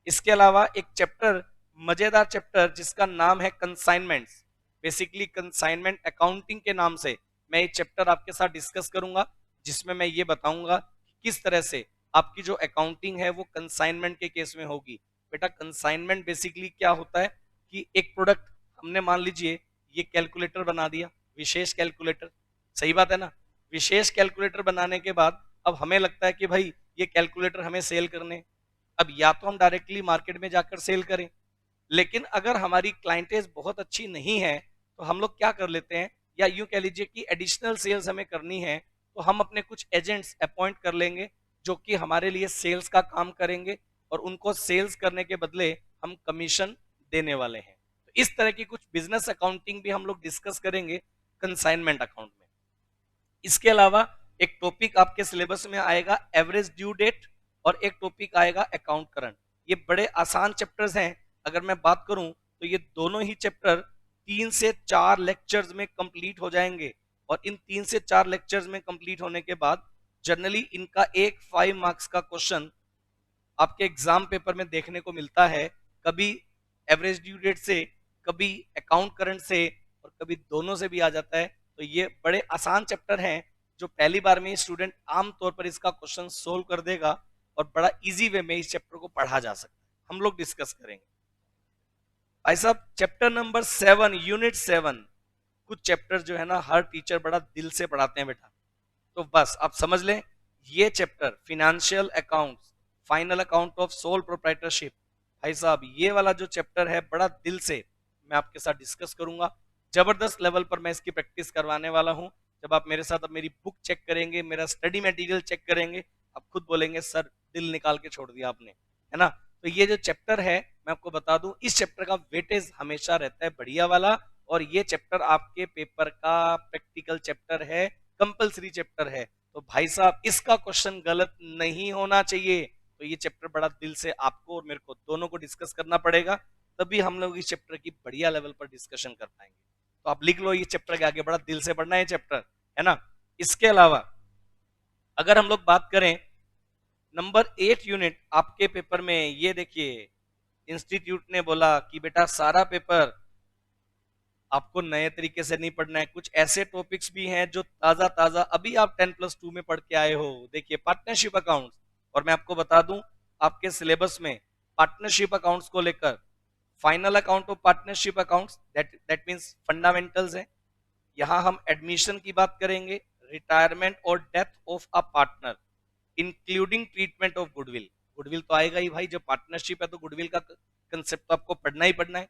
इसके अलावा एक चैप्टर, मजेदार चैप्टर जिसका नाम है कंसाइनमेंट्स, बेसिकली कंसाइनमेंट अकाउंटिंग के नाम से मैं ये चैप्टर आपके साथ डिस्कस करूंगा, जिसमें मैं ये बताऊंगा कि किस तरह से आपकी जो अकाउंटिंग है वो कंसाइनमेंट के केस में होगी। बेटा कंसाइनमेंट बेसिकली क्या होता है कि एक प्रोडक्ट हमने मान लीजिए ये कैलकुलेटर बना दिया, विशेष कैलकुलेटर, सही बात है ना। विशेष कैलकुलेटर बनाने के बाद अब हमें लगता है कि भाई ये कैलकुलेटर हमें सेल करने, अब या तो हम डायरेक्टली मार्केट में जाकर सेल करें, लेकिन अगर हमारी क्लाइंटेज बहुत अच्छी नहीं है तो हम लोग क्या कर लेते हैं, या यूं कह लीजिए कि एडिशनल सेल्स हमें करनी है तो हम अपने कुछ एजेंट्स अपॉइंट कर लेंगे जो कि हमारे लिए सेल्स का काम करेंगे और उनको सेल्स करने के बदले हम कमीशन देने वाले हैं। तो इस तरह की कुछ बिजनेस अकाउंटिंग भी हम लोग डिस्कस करेंगे कंसाइनमेंट अकाउंट में। इसके अलावा एक टॉपिक आपके सिलेबस में आएगा एवरेज ड्यू डेट और एक टॉपिक आएगा अकाउंट करंट। ये बड़े आसान चैप्टर्स हैं। अगर मैं बात करूं तो ये दोनों ही चैप्टर 3 से 4 लेक्चर्स में कंप्लीट हो जाएंगे और इन 3 से 4 लेक्चर्स में कंप्लीट होने के बाद जनरली इनका एक 5 मार्क्स का क्वेश्चन आपके एग्जाम पेपर में देखने को मिलता है, कभी एवरेज ड्यू डेट से, कभी अकाउंट करंट से और कभी दोनों से भी आ जाता है। तो ये बड़े आसान चैप्टर हैं जो पहली बार में स्टूडेंट आमतौर पर इसका क्वेश्चन सोल्व कर देगा और बड़ा इजी वे में इस चैप्टर को पढ़ा जा सकता है। हम लोग डिस्कस करेंगे भाई साहब चैप्टर नंबर 7 यूनिट 7। कुछ चैप्टर जो है ना हर टीचर बड़ा दिल से पढ़ाते हैं बेटा, तो बस आप समझ लें ये chapter financial accounts, final account of sole proprietorship, भाई साहब ये वाला जो चैप्टर है बड़ा दिल से मैं आपके साथ डिस्कस करूंगा। जबरदस्त लेवल पर मैं इसकी प्रैक्टिस करवाने वाला हूं। जब आप मेरे साथ अब मेरी बुक चेक करेंगे, मेरा स्टडी मटेरियल चेक करेंगे, आप खुद बोलेंगे सर दिल निकाल के छोड़ दिया आपने, है ना। तो ये जो चैप्टर है मैं आपको बता दूं इस चैप्टर का वेटेज हमेशा रहता है बढ़िया वाला, और ये चैप्टर आपके पेपर का प्रैक्टिकल चैप्टर है, कंपलसरी चैप्टर है। तो भाई साहब इसका क्वेश्चन गलत नहीं होना चाहिए। तो ये चैप्टर बड़ा दिल से आपको और मेरे को दोनों को डिस्कस करना पड़ेगा, तभी हम लोग इस चैप्टर की बढ़िया लेवल पर डिस्कशन कर पाएंगे। तो आप लिख लो ये चैप्टर के आगे बड़ा दिल से पढ़ना है चैप्टर, है ना। इसके अलावा अगर हम लोग बात करें नंबर 8 यूनिट आपके पेपर में, ये देखिए इंस्टीट्यूट ने बोला कि बेटा सारा पेपर आपको नए तरीके से नहीं पढ़ना है, कुछ ऐसे टॉपिक्स भी हैं जो ताजा ताजा अभी आप 10+2 में पढ़ के आए हो। देखिए पार्टनरशिप अकाउंट्स, और मैं आपको बता दूं आपके सिलेबस में पार्टनरशिप अकाउंट्स को लेकर final account of partnership accounts that means fundamentals है। यहां हम एडमिशन की बात करेंगे, रिटायरमेंट और death of a partner including treatment of goodwill. Goodwill तो आएगा ही भाई, जब पार्टनरशिप है तो गुडविल का कंसेप्ट तो आपको पढ़ना ही पढ़ना है।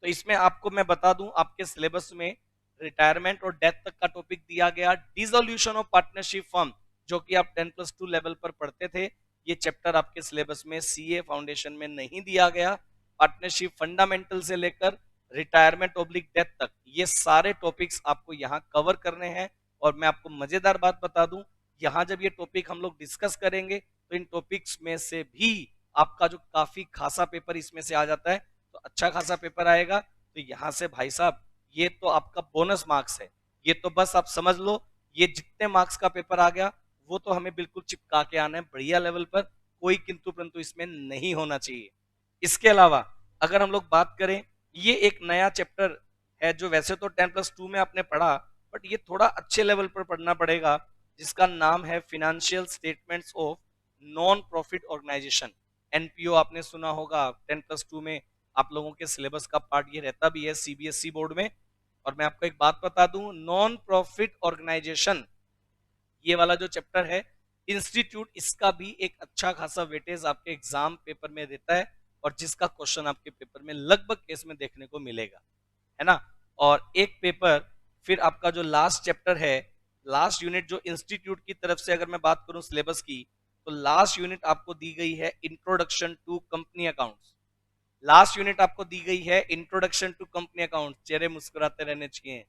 तो इसमें आपको मैं बता दूं आपके सिलेबस में रिटायरमेंट और डेथ तक का टॉपिक दिया गया। डिसोल्यूशन ऑफ पार्टनरशिप फर्म जो कि आप 10+2 लेवल पर पढ़ते थे, ये चैप्टर आपके सिलेबस में सीए फाउंडेशन में नहीं दिया गया। पार्टनरशिप फंडामेंटल से लेकर रिटायरमेंट ऑब्लिक डेथ तक ये सारे टॉपिक्स आपको यहाँ कवर करने हैं। और मैं आपको मजेदार बात बता दूं, यहाँ जब ये टॉपिक हम लोग डिस्कस करेंगे तो इन टॉपिक्स में से भी आपका जो काफी खासा पेपर इसमें से आ जाता है, तो अच्छा खासा पेपर आएगा। तो यहाँ से भाई साहब ये तो आपका बोनस मार्क्स है, ये तो बस आप समझ लो ये जितने मार्क्स का पेपर आ गया वो तो हमें बिल्कुल चिपका के आना है बढ़िया लेवल पर, कोई किंतु परंतु इसमें नहीं होना चाहिए। इसके अलावा अगर हम लोग बात करें, ये एक नया चैप्टर है जो वैसे तो 10+2 में आपने पढ़ा, बट ये थोड़ा अच्छे लेवल पर पढ़ना पड़ेगा, जिसका नाम है financial statements of non profit organisation. NPO आपने सुना होगा, 10+2 में आप लोगों के सिलेबस का पार्ट ये रहता भी है सीबीएसई बोर्ड में। और मैं आपको एक बात बता दूं, नॉन प्रॉफिट ऑर्गेनाइजेशन ये वाला जो चैप्टर है इंस्टीट्यूट, इसका भी एक अच्छा खासा वेटेज आपके एग्जाम पेपर में देता है, और जिसका क्वेश्चन आपके पेपर में लगभग केस में देखने को मिलेगा, है ना। और एक पेपर फिर आपका जो लास्ट चैप्टर है, लास्ट यूनिट जो इंस्टीट्यूट की तरफ से अगर मैं बात करूं सिलेबस की, तो लास्ट यूनिट आपको दी गई है introduction to company accounts. Last unit आपको दी गई है इंट्रोडक्शन टू कंपनी अकाउंट। चेहरे मुस्कुराते रहने चाहिए।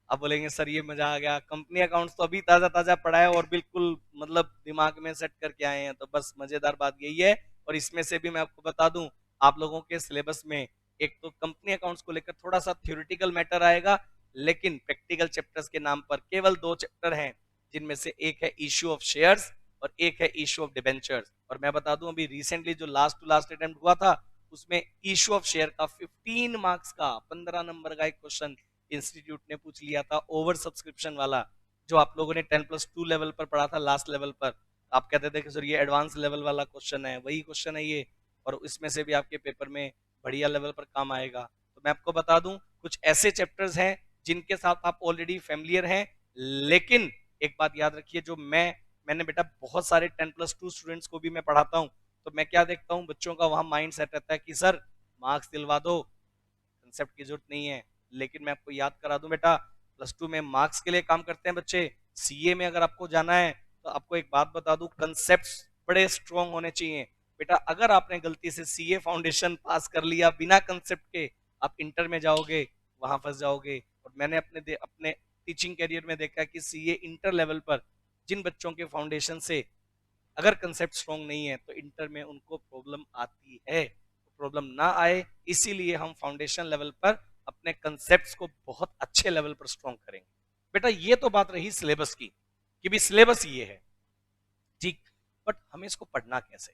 अब बोलेंगे सर ये मजा आ गया, कंपनी अकाउंट्स तो अभी ताजा ताजा पढ़ा है और बिल्कुल मतलब दिमाग में सेट करके आए हैं, तो बस मजेदार बात यही है। और इसमें से भी मैं आपको बता दूं, आप लोगों के सिलेबस में एक तो कंपनी अकाउंट्स को लेकर थोड़ा सा थ्योरेटिकल मैटर आएगा, लेकिन प्रैक्टिकल चैप्टर्स के नाम पर केवल 2 चैप्टर हैं, जिनमें से एक है इश्यू ऑफ शेयर्स और एक है इश्यू ऑफ डिबेंचर्स। और मैं बता दूं अभी रिसेंटली जो लास्ट टू लास्ट अटेम्प्ट हुआ था, उसमें इश्यू ऑफ शेयर का 15 मार्क्स का 15 नंबर का एक क्वेश्चन इंस्टीट्यूट ने पूछ लिया था, ओवर सब्सक्रिप्शन वाला, जो आप लोगों ने 10+2 लेवल पर पढ़ा था लास्ट लेवल पर। आप कहते थे कि सर ये एडवांस लेवल वाला क्वेश्चन है, वही क्वेश्चन है ये, और इसमें से भी आपके पेपर में बढ़िया लेवल पर काम आएगा। तो मैं आपको बता दूं कुछ ऐसे चैप्टर्स हैं जिनके साथ आप ऑलरेडी फेमिलियर हैं, लेकिन एक बात याद रखिए, जो मैंने बेटा बहुत सारे 10+2 स्टूडेंट्स को भी मैं पढ़ाता हूं, तो मैं क्या देखता हूं, बच्चों का वहां माइंड सेट रहता है कि सर मार्क्स दिलवा दो, कंसेप्ट की जरूरत नहीं है। लेकिन मैं आपको याद करा दूं बेटा, +2 में मार्क्स के लिए काम करते हैं बच्चे। सीए में अगर आपको जाना है तो आपको एक बात बता दूं, कंसेप्ट्स बड़े स्ट्रॉन्ग होने चाहिए बेटा। अगर आपने गलती से सीए फाउंडेशन पास कर लिया बिना कंसेप्ट के, आप इंटर में जाओगे वहां फंस जाओगे। और मैंने अपने टीचिंग करियर में देखा कि सीए इंटर लेवल पर जिन बच्चों के फाउंडेशन से अगर कंसेप्ट स्ट्रॉन्ग नहीं है, तो इंटर में उनको प्रॉब्लम आती है। प्रॉब्लम ना आए इसीलिए हम फाउंडेशन लेवल पर अपने कंसेप्ट्स को बहुत अच्छे लेवल पर स्ट्रॉन्ग करेंगे। बेटा ये तो बात रही सिलेबस की, कि भी सिलेबस ये है, ठीक, बट हमें इसको पढ़ना कैसे।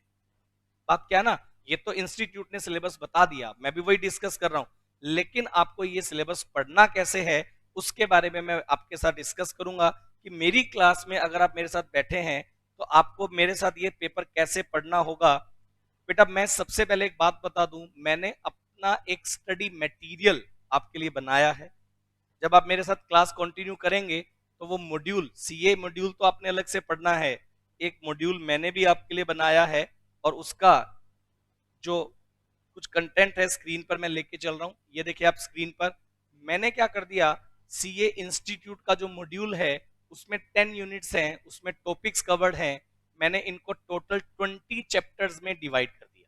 बात क्या है ना, ये तो इंस्टीट्यूट ने सिलेबस बता दिया, मैं भी वही डिस्कस कर रहा हूं, लेकिन आपको ये सिलेबस पढ़ना कैसे है उसके बारे में मैं आपके साथ डिस्कस करूंगा, कि मेरी क्लास में अगर आप मेरे साथ बैठे हैं तो आपको मेरे साथ ये पेपर कैसे पढ़ना होगा। बेटा मैं सबसे पहले एक बात बता दूं, मैंने अपना एक स्टडी मटेरियल आपके लिए बनाया है। जब आप मेरे साथ क्लास कंटिन्यू करेंगे तो वो मॉड्यूल, सीए मॉड्यूल तो आपने अलग से पढ़ना है, एक मॉड्यूल मैंने भी आपके लिए बनाया है, और उसका जो कुछ कंटेंट है स्क्रीन पर मैं लेके चल रहा हूं। ये देखिए आप स्क्रीन पर, मैंने क्या कर दिया, सीए इंस्टीट्यूट का जो मॉड्यूल है उसमें 10 यूनिट्स हैं, उसमें टॉपिक्स कवर्ड हैं, मैंने इनको टोटल 20 चैप्टर्स में डिवाइड कर दिया।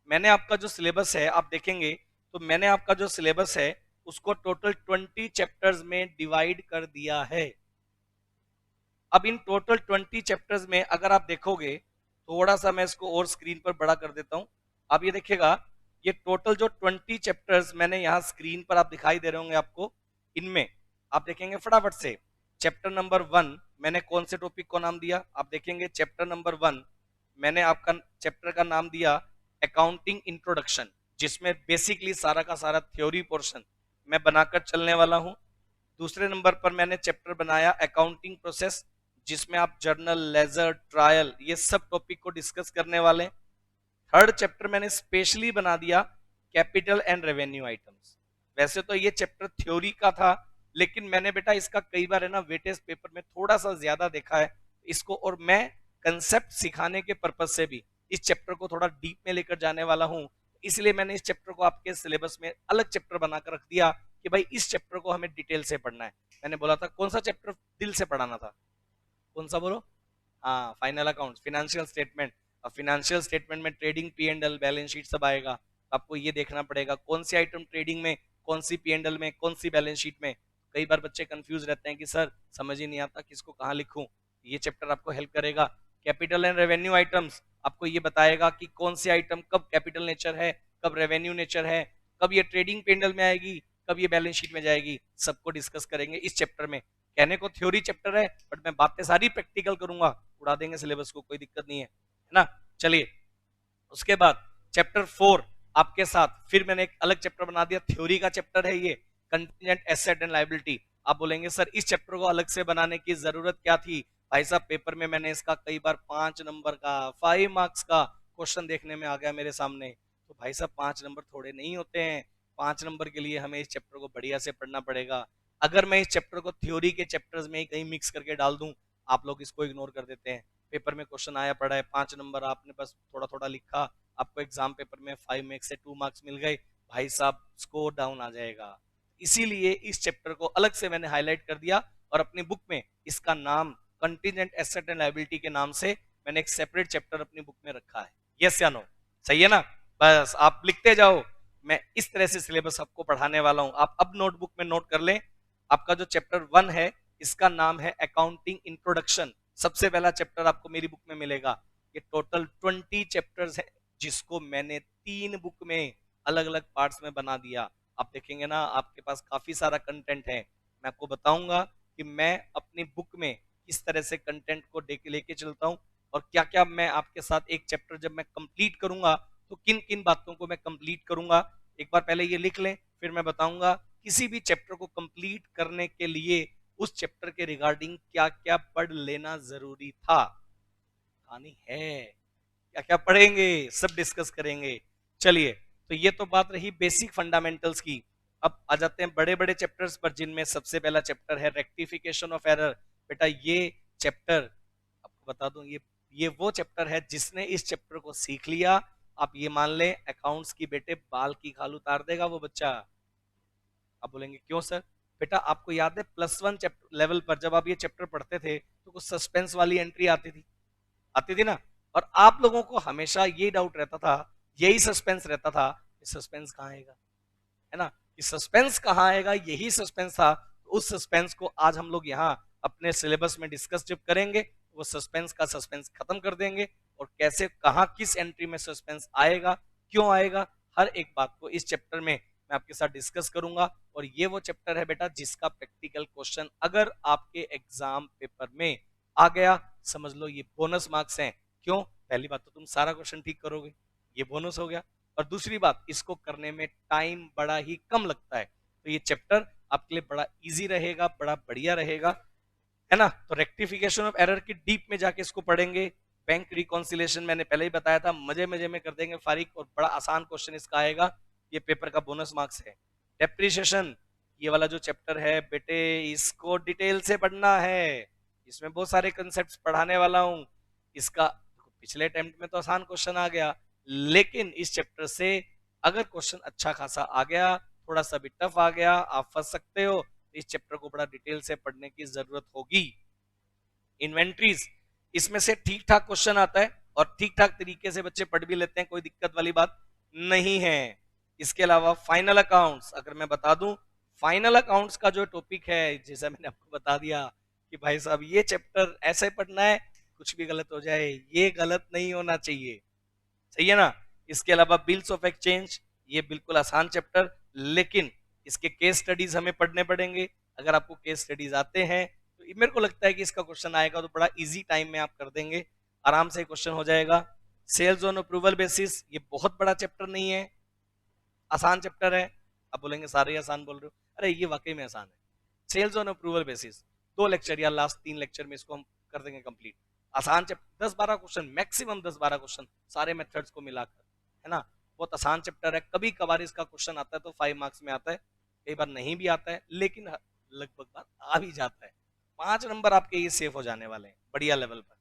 मैंने आपका जो सिलेबस है आप देखेंगे, तो मैंने आपका जो सिलेबस है उसको टोटल 20 चैप्टर्स में डिवाइड कर दिया है। अब इन टोटल 20 चैप्टर्स में अगर आप देखोगे, थोड़ा सा मैं इसको और स्क्रीन पर बड़ा कर देता हूं, आप ये देखिएगा, ये टोटल जो 20 चैप्टर्स मैंने यहां स्क्रीन पर आप दिखाई दे रहे होंगे आपको, इनमें आप देखेंगे फटाफट से चैप्टर नंबर 1 मैंने कौन से टॉपिक को नाम दिया, आप देखेंगे चैप्टर नंबर 1 मैंने आपका चैप्टर का नाम दिया अकाउंटिंग इंट्रोडक्शन, जिसमें बेसिकली सारा का सारा थ्योरी पोर्शन मैं बनाकर चलने वाला हूं। दूसरे नंबर पर मैंने चैप्टर बनाया अकाउंटिंग प्रोसेस, जिसमें आप जर्नल, लेजर, ट्रायल ये सब टॉपिक को डिस्कस करने वाले। थर्ड चैप्टर मैंने स्पेशली बना दिया कैपिटल एंड रेवेन्यू आइटम्स। वैसे तो ये चैप्टर थ्योरी का था, लेकिन मैंने बेटा इसका कई बार है ना वेटेज पेपर में थोड़ा सा ज्यादा देखा है इसको, और मैं कंसेप्ट सिखाने के पर्पज से भी इस चैप्टर को थोड़ा डीप में लेकर जाने वाला हूं, इसलिए मैंने इस चैप्टर को आपके सिलेबस में अलग चैप्टर बनाकर रख दिया कि भाई इस चैप्टर को हमें डिटेल से पढ़ना है। मैंने बोला था कौन सा चैप्टर दिल से पढ़ाना था, कौन सा बोलो, हाँ फाइनल अकाउंट, फाइनेंशियल स्टेटमेंट। अब फाइनेंशियल स्टेटमेंट में trading, P and L, balance sheet सब आएगा, तो आपको ये देखना पड़ेगा कौन सी आइटम ट्रेडिंग में, कौन सी पी एंड एल में, कौन सी बैलेंस शीट में। कई बार बच्चे कंफ्यूज रहते हैं कि सर समझ ही नहीं आता किसको कहाँ लिखूं, ये चैप्टर आपको हेल्प करेगा। कैपिटल एंड रेवेन्यू आइटम्स आपको ये बताएगा कि कौन सी आइटम कब कैपिटल नेचर है, कब रेवेन्यू नेचर है, कब ये ट्रेडिंग पेंडल में आएगी, कब ये बैलेंस शीट में जाएगी, सबको डिस्कस करेंगे इस चैप्टर में। कहने को थ्योरी चैप्टर है बट मैं बातें सारी प्रैक्टिकल करूंगा, उड़ा देंगे सिलेबस को, कोई दिक्कत नहीं है ना। चलिए उसके बाद चैप्टर 4 आपके साथ फिर मैंने एक अलग चैप्टर बना दिया, थ्योरी का चैप्टर है ये, कंटीजेंट एसेट एंड लायबिलिटी। आप बोलेंगे सर इस चैप्टर को अलग से बनाने की जरूरत क्या थी? भाई साहब पेपर में मैंने इसका कई बार 5 नंबर का 5 मार्क्स का क्वेश्चन देखने में आ गया मेरे सामने। तो भाई साहब 5 नंबर थोड़े नहीं होते हैं, 5 नंबर के लिए हमें इस चैप्टर को बढ़िया से पढ़ना पड़ेगा। अगर मैं इस चैप्टर को थ्योरी के चैप्टर्स में ही कहीं मिक्स करके डाल दूं, आप लोग इसको इग्नोर कर देते हैं। पेपर में क्वेश्चन आया पड़ा है 5 नंबर, आपने बस थोड़ा थोड़ा लिखा, आपको एग्जाम पेपर में 5 मार्क्स से 2 मार्क्स मिल गए, भाई साहब स्कोर डाउन आ जाएगा। इसीलिए इस चैप्टर को अलग से मैंने हाईलाइट कर दिया और अपनी बुक में इसका नाम कंटीजेंट एसेट एंड लायबिलिटी के नाम से मैंने एक सेपरेट चैप्टर अपनी बुक में रखा है। यस या नो? सही है ना? बस आप लिखते जाओ, मैं इस तरह से सिलेबस आपको पढ़ाने वाला हूं। आप अब नोटबुक में नोट कर लें, आपका जो चैप्टर 1 है इसका नाम है अकाउंटिंग इंट्रोडक्शन। सबसे पहला चैप्टर आपको मेरी बुक में मिलेगा। ये टोटल 20 चैप्टर्स है जिसको मैंने 3 बुक में अलग अलग पार्ट्स में बना दिया। आप देखेंगे ना आपके पास काफी सारा कंटेंट है। मैं आपको बताऊंगा कि मैं अपनी बुक में किस तरह से कंटेंट को लेके चलता हूं और क्या क्या मैं आपके साथ एक चैप्टर जब मैं कंप्लीट करूंगा तो किन किन बातों को मैं कंप्लीट करूंगा। एक बार पहले ये लिख लें, फिर मैं बताऊंगा किसी भी चैप्टर को कंप्लीट करने के लिए उस चैप्टर के रिगार्डिंग क्या क्या पढ़ लेना जरूरी था। कहानी है क्या क्या पढ़ेंगे, सब डिस्कस करेंगे। चलिए तो ये तो बात रही बेसिक फंडामेंटल्स की। अब आ जाते हैं बड़े बड़े चैप्टर्स पर, जिनमें सबसे पहला चैप्टर है रेक्टिफिकेशन ऑफ एरर। बेटा ये चैप्टर आपको बता दूं, ये वो चैप्टर है जिसने इस चैप्टर को सीख लिया, आप ये मान लें अकाउंट्स की बेटे बाल की खाल उतार देगा वो बच्चा। आप बोलेंगे क्यों सर? बेटा आपको याद है +1 चैप्टर लेवल पर जब आप ये चैप्टर पढ़ते थे तो कुछ सस्पेंस वाली एंट्री आती थी ना, और आप लोगों को हमेशा ये डाउट रहता था, यही सस्पेंस रहता था, सस्पेंस कहाँ आएगा, है ना, कि सस्पेंस कहाँ आएगा, यही सस्पेंस था। तो उस सस्पेंस को आज हम लोग यहाँ अपने सिलेबस में डिस्कस जब करेंगे, वो सस्पेंस का सस्पेंस खत्म कर देंगे और कैसे कहाँ किस एंट्री में सस्पेंस आएगा, क्यों आएगा, हर एक बात को इस चैप्टर में मैं आपके साथ डिस्कस करूंगा। और ये वो चैप्टर है बेटा जिसका प्रैक्टिकल क्वेश्चन अगर आपके एग्जाम पेपर में आ गया, समझ लो ये बोनस मार्क्स हैं। क्यों? पहली बात तो तुम सारा क्वेश्चन ठीक करोगे, ये बोनस हो गया, और दूसरी बात इसको करने में टाइम बड़ा ही कम लगता है। तो ये चैप्टर आपके लिए बड़ा इजी रहेगा, बड़ा बढ़िया रहेगा, है ना। तो रेक्टिफिकेशन ऑफ एरर की डीप में जाके इसको पढ़ेंगे। बैंक रिकॉन्सिलेशन मैंने पहले ही बताया था, मजे मजे में कर देंगे फारिक, और बड़ा आसान क्वेश्चन इसका आएगा, ये पेपर का बोनस मार्क्स है। डेप्रिसिएशन, ये वाला जो चैप्टर है बेटे इसको डिटेल से पढ़ना है, इसमें बहुत सारे कंसेप्ट पढ़ाने वाला हूं। इसका पिछले अटेम्प्ट में तो आसान क्वेश्चन आ गया, लेकिन इस चैप्टर से अगर क्वेश्चन अच्छा खासा आ गया, थोड़ा सा भी टफ आ गया, आप फंस सकते हो। इस चैप्टर को बड़ा डिटेल से पढ़ने की जरूरत होगी। इन्वेंट्रीज, इसमें से ठीक ठाक क्वेश्चन आता है और ठीक ठाक तरीके से बच्चे पढ़ भी लेते हैं, कोई दिक्कत वाली बात नहीं है। इसके अलावा फाइनल अकाउंट्स, अगर मैं बता दूं फाइनल अकाउंट्स का जो टॉपिक है, जैसा मैंने आपको बता दिया कि भाई साहब ये चैप्टर ऐसे पढ़ना है, कुछ भी गलत हो जाए ये गलत नहीं होना चाहिए, सही है ना। इसके अलावा बिल्स ऑफ एक्सचेंज, ये बिल्कुल आसान चैप्टर, लेकिन इसके केस स्टडीज हमें पढ़ने पड़ेंगे। अगर आपको केस स्टडीज आते हैं तो मेरे को लगता है कि इसका क्वेश्चन आएगा तो बड़ा इजी टाइम में आप कर देंगे, आराम से क्वेश्चन हो जाएगा। सेल्स ऑन अप्रूवल बेसिस, ये बहुत बड़ा चैप्टर नहीं है, आसान चैप्टर है। आप बोलेंगे सारे ही आसान बोल रहे हो, अरे ये वाकई में आसान है। Sales on approval basis 2 lecture या लास्ट 3 लेक्चर में इसको हम कर देंगे कंप्लीट। आसान चैप्टर, 10-12 क्वेश्चन, मैक्सिमम 10-12 क्वेश्चन सारे मेथड्स को मिलाकर, है ना। बहुत आसान चैप्टर है, कभी कभार इसका क्वेश्चन आता है तो 5 मार्क्स में आता है, कई बार नहीं भी आता है, लेकिन लगभग बार आ भी जाता है। 5 नंबर आपके ये सेफ हो जाने वाले हैं बढ़िया लेवल पर।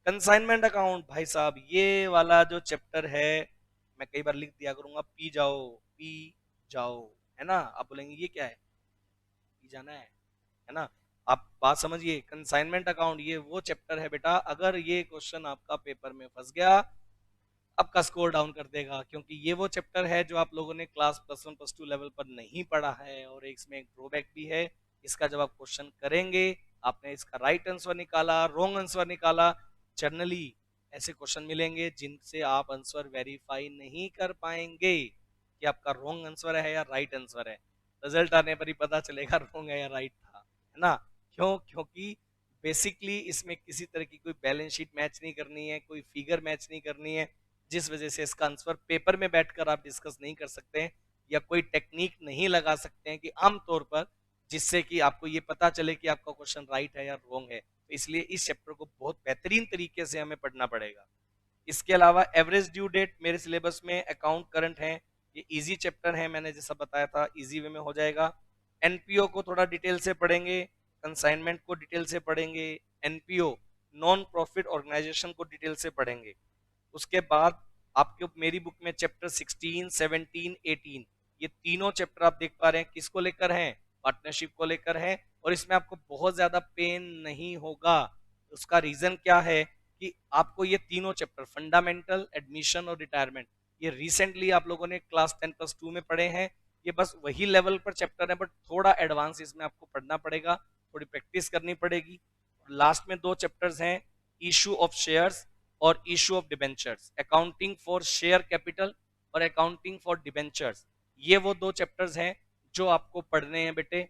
कंसाइनमेंट अकाउंट, भाई साहब ये वाला जो चैप्टर है, मैं कई बार लिख दिया करूंगा पी जाओ पी जाओ, है ना। आप बोलेंगे ये क्या है, पी जाना है ना। आप बात समझिए, कंसाइनमेंट अकाउंट ये वो चैप्टर है बेटा, अगर ये क्वेश्चन आपका पेपर में फंस गया आपका स्कोर डाउन कर देगा, क्योंकि ये वो चैप्टर है जो आप लोगों ने क्लास +1 +2 लेवल पर नहीं पढ़ा है, और इसमें एक ड्रॉबैक भी है। इसका जब आप क्वेश्चन करेंगे, आपने इसका राइट आंसर निकाला, रॉन्ग आंसर निकाला, जनरली ऐसे क्वेश्चन मिलेंगे जिनसे आप आंसर वेरीफाई नहीं कर पाएंगे कि आपका रॉन्ग आंसर है या राइट आंसर है। रिजल्ट आने पर ही पता चलेगा रॉन्ग है या राइट था, है ना। क्यों? क्योंकि बेसिकली इसमें किसी तरह की कोई बैलेंस शीट मैच नहीं करनी है, कोई फिगर मैच नहीं करनी है, जिस वजह से इसका आंसर पेपर में बैठकर आप डिस्कस नहीं कर सकते हैं या कोई टेक्निक नहीं लगा सकते हैं कि आमतौर पर जिससे कि आपको ये पता चले कि आपका क्वेश्चन राइट है या रॉन्ग है। तो इसलिए इस चैप्टर को बहुत बेहतरीन तरीके से हमें पढ़ना पड़ेगा। इसके अलावा एवरेज ड्यू डेट मेरे सिलेबस में अकाउंट करंट है, ये इजी चैप्टर है, मैंने जैसा बताया था इजी वे में हो जाएगा। एनपीओ को थोड़ा डिटेल से पढ़ेंगे, कंसाइनमेंट को डिटेल से पढ़ेंगे, एनपीओ नॉन प्रॉफिट ऑर्गेनाइजेशन को डिटेल से पढ़ेंगे। उसके बाद आपके मेरी बुक में चैप्टर 16, 17, 18 ये तीनों चैप्टर आप देख पा रहे हैं किसको लेकर हैं, पार्टनरशिप को लेकर है। और इसमें आपको बहुत ज्यादा पेन नहीं होगा। उसका रीजन क्या है कि आपको ये तीनों चैप्टर फंडामेंटल, एडमिशन और रिटायरमेंट ये रिसेंटली आप लोगों ने क्लास 10+2 में पढ़े हैं। ये बस वही लेवल पर चैप्टर है, बट थोड़ा एडवांस इसमें आपको पढ़ना पड़ेगा, थोड़ी प्रैक्टिस करनी पड़ेगी। लास्ट में 2 चैप्टर्स हैं, इशू ऑफ शेयर्स और issue of debentures, accounting for share capital और अकाउंटिंग फॉर डिबेंचर्स। ये वो 2 चैप्टर्स हैं जो आपको पढ़ने हैं बेटे,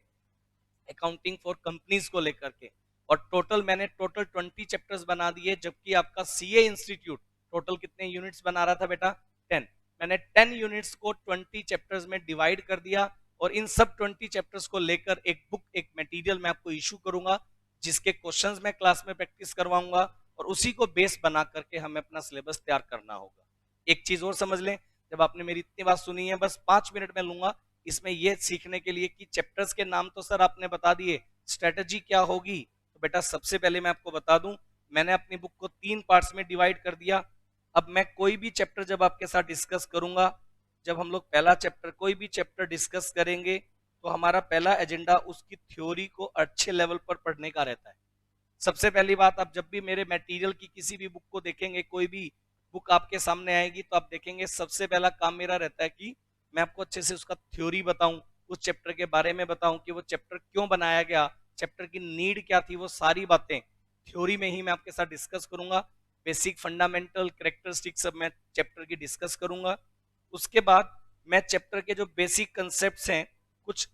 अकाउंटिंग फॉर कंपनीज को लेकर के। और मैंने टोटल 20 चैप्टर्स बना दिए, जबकि आपका सीए इंस्टीट्यूट टोटल कितने यूनिट्स बना रहा था बेटा? 10। मैंने 10 यूनिट्स को 20 चैप्टर्स में डिवाइड कर दिया और इन सब 20 चैप्टर्स को लेकर एक बुक, एक मटेरियल मैं आपको इशू करूंगा, जिसके क्वेश्चंस मैं क्लास में प्रैक्टिस करवाऊंगा और उसी को बेस बना करके हमें अपना सिलेबस तैयार करना होगा। एक चीज और समझ लें, जब आपने मेरी इतनी बात सुनी है, बस 5 मिनट में लूंगा इसमें यह सीखने के लिए कि चैप्टर्स के नाम तो सर आपने बता दिए, स्ट्रेटजी क्या होगी। तो बेटा सबसे पहले मैं आपको बता दूं, मैंने अपनी बुक को 3 पार्ट्स में डिवाइड कर दिया। अब मैं कोई भी चैप्टर जब आपके साथ डिस्कस करूंगा, जब हम लोग पहला चैप्टर कोई भी चैप्टर डिस्कस करेंगे, तो हमारा पहला एजेंडा उसकी थ्योरी को अच्छे लेवल पर पढ़ने का रहता है। सबसे पहली बात, आप जब भी मेरे मटेरियल की किसी भी बुक को देखेंगे, कोई भी बुक आपके सामने आएगी, तो आप देखेंगे सबसे पहला काम मेरा रहता है कि मैं आपको अच्छे से उसका थ्योरी बताऊं, उस चैप्टर के बारे में बताऊं कि वो चैप्टर क्यों बनाया गया, चैप्टर की नीड क्या थी, वो सारी बातें थ्योरी में ही मैं आपके साथ डिस्कस करूंगा। बेसिक फंडामेंटल कैरेक्टरिस्टिक्स सब मैं चैप्टर की डिस्कस करूंगा। उसके बाद मैं चैप्टर के जो बेसिक कंसेप्ट हैं, कुछ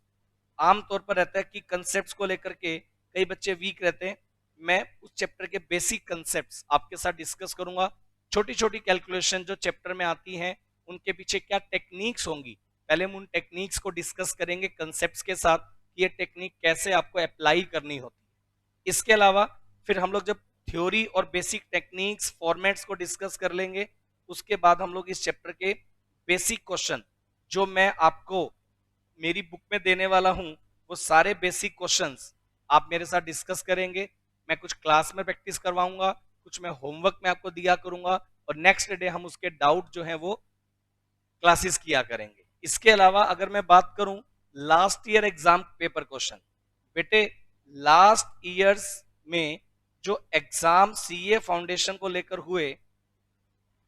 आमतौर पर रहता है कि कंसेप्ट को लेकर के कई बच्चे वीक रहते हैं, मैं उस चैप्टर के बेसिक कंसेप्ट आपके साथ डिस्कस करूंगा। छोटी छोटी कैलकुलेशन जो चैप्टर में आती हैं, उनके पीछे क्या टेक्निक्स होंगी, पहले हम उन टेक्निक्स को डिस्कस करेंगे कंसेप्ट के साथ कि ये टेक्निक कैसे आपको अप्लाई करनी होती है। इसके अलावा फिर हम लोग जब थ्योरी और बेसिक टेक्निक्स फॉर्मेट्स को डिस्कस कर लेंगे, उसके बाद हम लोग इस चैप्टर के बेसिक क्वेश्चन जो मैं आपको मेरी बुक में देने वाला हूं, वो सारे बेसिक क्वेश्चंस आप मेरे साथ डिस्कस करेंगे। मैं कुछ क्लास में प्रैक्टिस करवाऊंगा, कुछ मैं होमवर्क में आपको दिया करूंगा और नेक्स्ट डे हम उसके डाउट जो है वो क्लासेस किया करेंगे। इसके अलावा अगर मैं बात करूं last year exam paper question, बेटे लास्ट ईयर्स में जो एग्जाम सीए फाउंडेशन को लेकर हुए,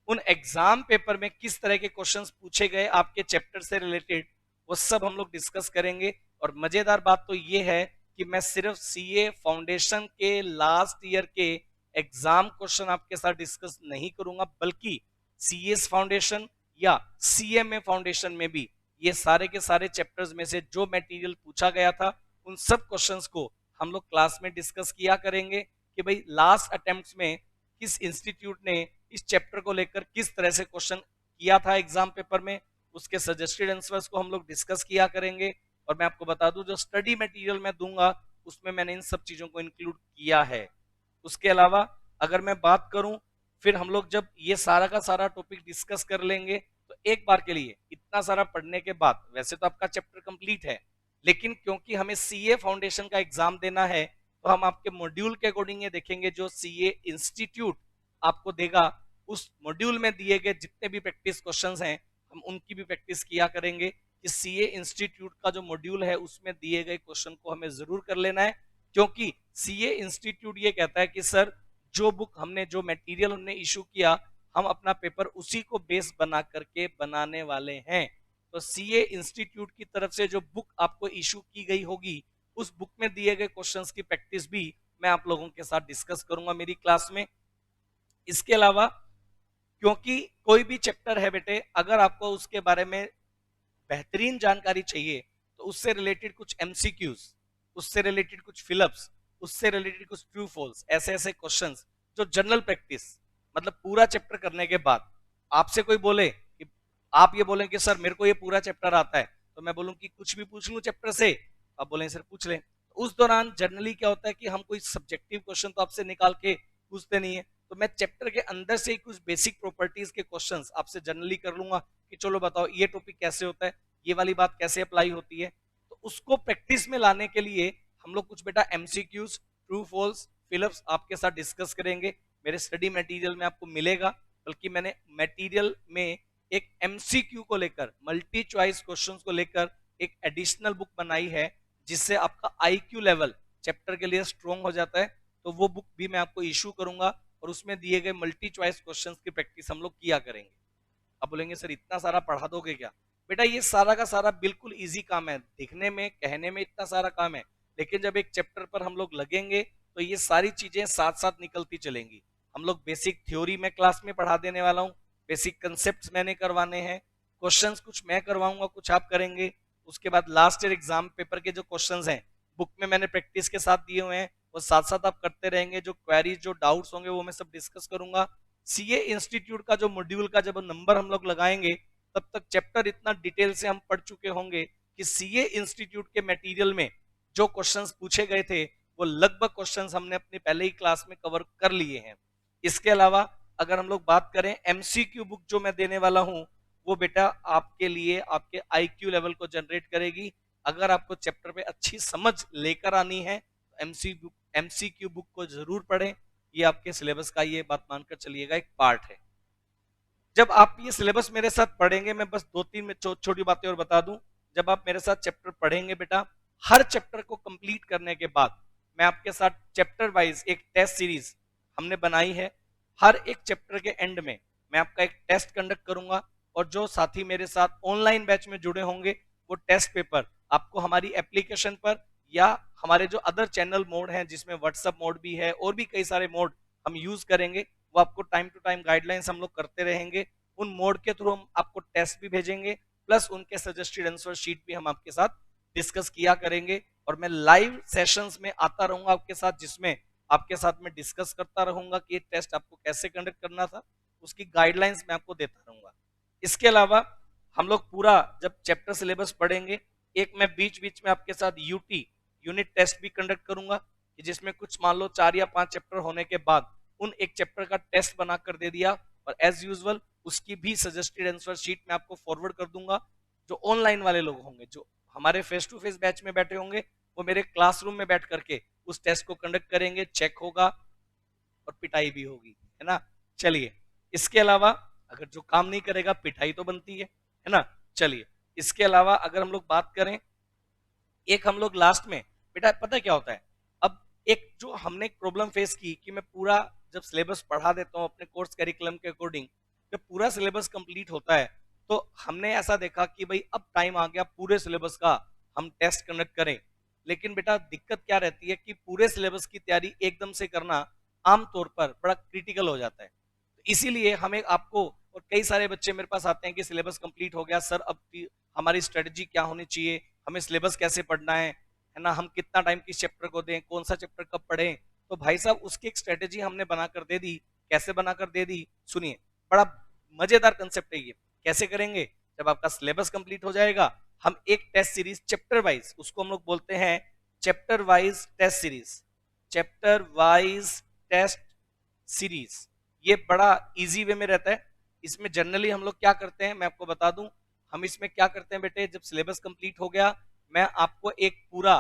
उन एग्जाम पेपर में किस तरह के क्वेश्चंस पूछे गए आपके चैप्टर से रिलेटेड, वो सब हम लोग डिस्कस करेंगे। और मजेदार बात तो ये है कि मैं सिर्फ सीए फाउंडेशन के लास्ट ईयर के एग्जाम क्वेश्चन आपके साथ डिस्कस नहीं करूंगा, बल्कि सीएस फाउंडेशन या सीएमए फाउंडेशन में भी ये सारे के सारे चैप्टर्स में से जो मटेरियल पूछा गया था, उन सब क्वेश्चंस को हम लोग क्लास में डिस्कस किया करेंगे कि भाई लास्ट अटेम्प्ट्स में किस इंस्टीट्यूट ने इस चैप्टर को लेकर किस तरह से क्वेश्चन किया था एग्जाम पेपर में, उसके सजेस्टेड आंसर्स को हम लोग डिस्कस किया करेंगे। और मैं आपको बता दूं, जो स्टडी मटेरियल मैं दूंगा उसमें मैंने इन सब चीजों को इंक्लूड किया है। उसके अलावा अगर मैं बात करूं, फिर हम लोग जब ये सारा का सारा टॉपिक डिस्कस कर लेंगे, तो एक बार के लिए इतना सारा पढ़ने के बाद वैसे तो आपका चैप्टर कंप्लीट है, लेकिन क्योंकि हमें सीए फाउंडेशन का एग्जाम देना है, तो हम आपके मॉड्यूल के अकॉर्डिंग ये देखेंगे जो सीए इंस्टीट्यूट आपको देगा, उस मॉड्यूल में दिए गए जितने भी प्रैक्टिस क्वेश्चंस हैं, हम उनकी भी प्रैक्टिस किया करेंगे कि सीए इंस्टीट्यूट का जो मॉड्यूल है उसमें दिए गए क्वेश्चन को हमें जरूर कर लेना है। क्योंकि सीए इंस्टीट्यूट ये कहता है कि सर जो बुक हमने, जो मटेरियल हमने इशू किया, हम अपना पेपर उसी को बेस बना करके बनाने वाले हैं। तो सीए इंस्टीट्यूट की तरफ से जो बुक आपको इशू की गई होगी, उस बुक में दिए गए क्वेश्चंस की प्रैक्टिस भी मैं आप लोगों के साथ डिस्कस करूंगा मेरी क्लास में। इसके अलावा क्योंकि कोई भी चैप्टर है बेटे, अगर आपको उसके बारे में बेहतरीन जानकारी चाहिए तो उससे रिलेटेड कुछ एमसीक्यूज, उससे रिलेटेड कुछ फिलअप्स, उससे रिलेटेड कुछ ट्रू फॉल्स, ऐसे ऐसे क्वेश्चंस जो जनरल प्रैक्टिस, मतलब पूरा चैप्टर करने के बाद आपसे कोई बोले कि आप ये बोलें कि सर मेरे को ये पूरा चैप्टर आता है, तो मैं बोलूं कि कुछ भी पूछ लूं चैप्टर से, आप बोलें सर पूछ लें। तो उस दौरान जनरली क्या होता है कि हम कोई सब्जेक्टिव क्वेश्चन तो आपसे निकाल के पूछते नहीं है, तो मैं चैप्टर के अंदर से ही कुछ बेसिक प्रॉपर्टीज के क्वेश्चंस आपसे जनरली कर लूंगा कि चलो बताओ ये टॉपिक कैसे होता है, ये वाली बात कैसे अप्लाई होती है। तो उसको प्रैक्टिस में लाने के लिए हम लोग कुछ बेटा एमसीक्यूज, ट्रू फॉल्स, फिलअप्स आपके साथ डिस्कस करेंगे। मेरे स्टडी मटेरियल में आपको मिलेगा, बल्कि मैंने मटेरियल में एक एमसीक्यू को लेकर, मल्टी चॉइस क्वेश्चंस को लेकर एक एडिशनल बुक बनाई है, जिससे आपका आईक्यू लेवल चैप्टर के लिए स्ट्रॉन्ग हो जाता है। तो वो बुक भी मैं आपको इशू करूंगा और उसमें दिए गए मल्टी चॉइस क्वेश्चंस की प्रैक्टिस हम लोग किया करेंगे। आप बोलेंगे सर इतना सारा पढ़ा दोगे क्या? बेटा ये सारा का सारा बिल्कुल इजी काम है, दिखने में कहने में इतना सारा काम है, लेकिन जब एक चैप्टर पर हम लोग लगेंगे तो ये सारी चीजें साथ साथ निकलती चलेंगी। हम लोग बेसिक थ्योरी में क्लास में पढ़ा देने वाला हूँ, बेसिक कंसेप्ट मैंने करवाने हैं, क्वेश्चंस कुछ मैं करवाऊंगा कुछ आप करेंगे। उसके बाद लास्ट ईयर एग्जाम पेपर के जो क्वेश्चंस हैं बुक में मैंने प्रैक्टिस के साथ दिए हुए हैं, वो साथ साथ आप करते रहेंगे। जो क्वेरीज जो डाउट्स होंगे वो मैं सब डिस्कस करूंगा। सीए इंस्टीट्यूट का जो मॉड्यूल का जब नंबर हम लोग लगाएंगे तब तक चैप्टर इतना डिटेल से हम पढ़ चुके होंगे कि सीए इंस्टीट्यूट के मटेरियल में जो क्वेश्चंस पूछे गए थे वो लगभग क्वेश्चंस हमने अपनी पहले ही क्लास में कवर कर लिए हैं। इसके अलावा अगर हम लोग बात करें एमसीक्यू बुक जो मैं देने वाला हूं, वो बेटा आपके लिए आपके आईक्यू लेवल को जनरेट करेगी। अगर आपको चैप्टर पे अच्छी समझ लेकर आनी है तो एमसीक्यू बुक को जरूर पढ़ें। ये आपके सिलेबस का, ये बात मानकर चलिएगा, एक पार्ट है। जब आप ये सिलेबस मेरे साथ पढ़ेंगे, मैं बस दो तीन में छोटी बातें और बता दूं। जब आप मेरे साथ चैप्टर पढ़ेंगे बेटा, हर चैप्टर को कंप्लीट करने के बाद मैं आपके साथ चैप्टर वाइज एक टेस्ट सीरीज हमने बनाई है। हर एक चैप्टर के एंड में मैं आपका एक टेस्ट कंडक्ट करूंगा और जो साथी मेरे साथ ऑनलाइन बैच में जुड़े होंगे वो टेस्ट पेपर आपको हमारी एप्लीकेशन पर या हमारे जो अदर चैनल मोड हैं जिसमें व्हाट्सएप मोड भी है और भी कई सारे मोड हम यूज करेंगे, वो आपको टाइम टू टाइम गाइडलाइंस हम लोग करते रहेंगे। उन मोड के थ्रू हम आपको टेस्ट भी भेजेंगे, प्लस उनके सजेस्टेड आंसर शीट भी हम आपके साथ डिस्कस किया करेंगे। और मैं लाइव सेशंस में आता रहूंगा आपके साथ, जिसमें आपके साथ में डिस्कस करता रहूंगा कि टेस्ट आपको कैसे कंडक्ट करना था, उसकी गाइडलाइंस मैं आपको देता रहूंगा। इसके अलावा हम लोग पूरा जब चैप्टर सिलेबस पढ़ेंगे, एक मैं बीच बीच में आपके साथ यूटी यूनिट टेस्ट भी कंडक्ट करूंगा, जिसमें कुछ मान लो 4 या 5 चैप्टर होने के बाद उन एक चैप्टर का टेस्ट बनाकर दे दिया, और एज यूजुअल उसकी भी सजेस्टेड आंसर शीट मैं आपको फॉरवर्ड कर दूंगा। जो ऑनलाइन वाले लोग होंगे, जो हमारे फेस टू फेस बैच में बैठे होंगे, वो मेरे क्लासरूम में बैठ करके उस टेस्ट को कंडक्ट करेंगे, चेक होगा और पिटाई भी होगी, है ना। चलिए, इसके अलावा अगर जो काम नहीं करेगा पिटाई तो बनती है ना। चलिए, इसके अलावा अगर हम लोग बात करें, एक हम लोग लास्ट में बेटा पता है क्या होता है, अब एक जो हमने एक प्रॉब्लम फेस की कि मैं पूरा जब सिलेबस पढ़ा देता हूँ अपने कोर्स करिकुलम के अकॉर्डिंग, जब पूरा सिलेबस कंप्लीट होता है तो हमने ऐसा देखा कि भाई अब टाइम आ गया पूरे सिलेबस का हम टेस्ट कंडक्ट करें। लेकिन बेटा दिक्कत क्या रहती है कि पूरे सिलेबस की तैयारी एकदम से करना आमतौर पर बड़ा क्रिटिकल हो जाता है। तो इसीलिए हमें आपको, और कई सारे बच्चे मेरे पास आते हैं कि सिलेबस कंप्लीट हो गया सर, अब हमारी स्ट्रेटजी क्या होनी चाहिए, हमें सिलेबस कैसे पढ़ना है ना, हम कितना टाइम किस चैप्टर को दें, कौन सा चैप्टर कब पढ़ें। तो भाई साहब उसकी एक स्ट्रेटेजी हमने बनाकर दे दी। कैसे बनाकर दे दी, सुनिए, बड़ा मजेदार कंसेप्ट है ये। कैसे करेंगे, जब आपका सिलेबस कंप्लीट हो जाएगा, हम एक टेस्ट सीरीज चैप्टर वाइज, उसको हम लोग बोलते हैं chapter wise test series, chapter wise test series. ये बड़ा इजी वे में रहता है। इसमें जनरली हम लोग क्या करते हैं मैं आपको बता दूं, हम इसमें क्या करते हैं बेटे, जब सिलेबस कंप्लीट हो गया मैं आपको एक पूरा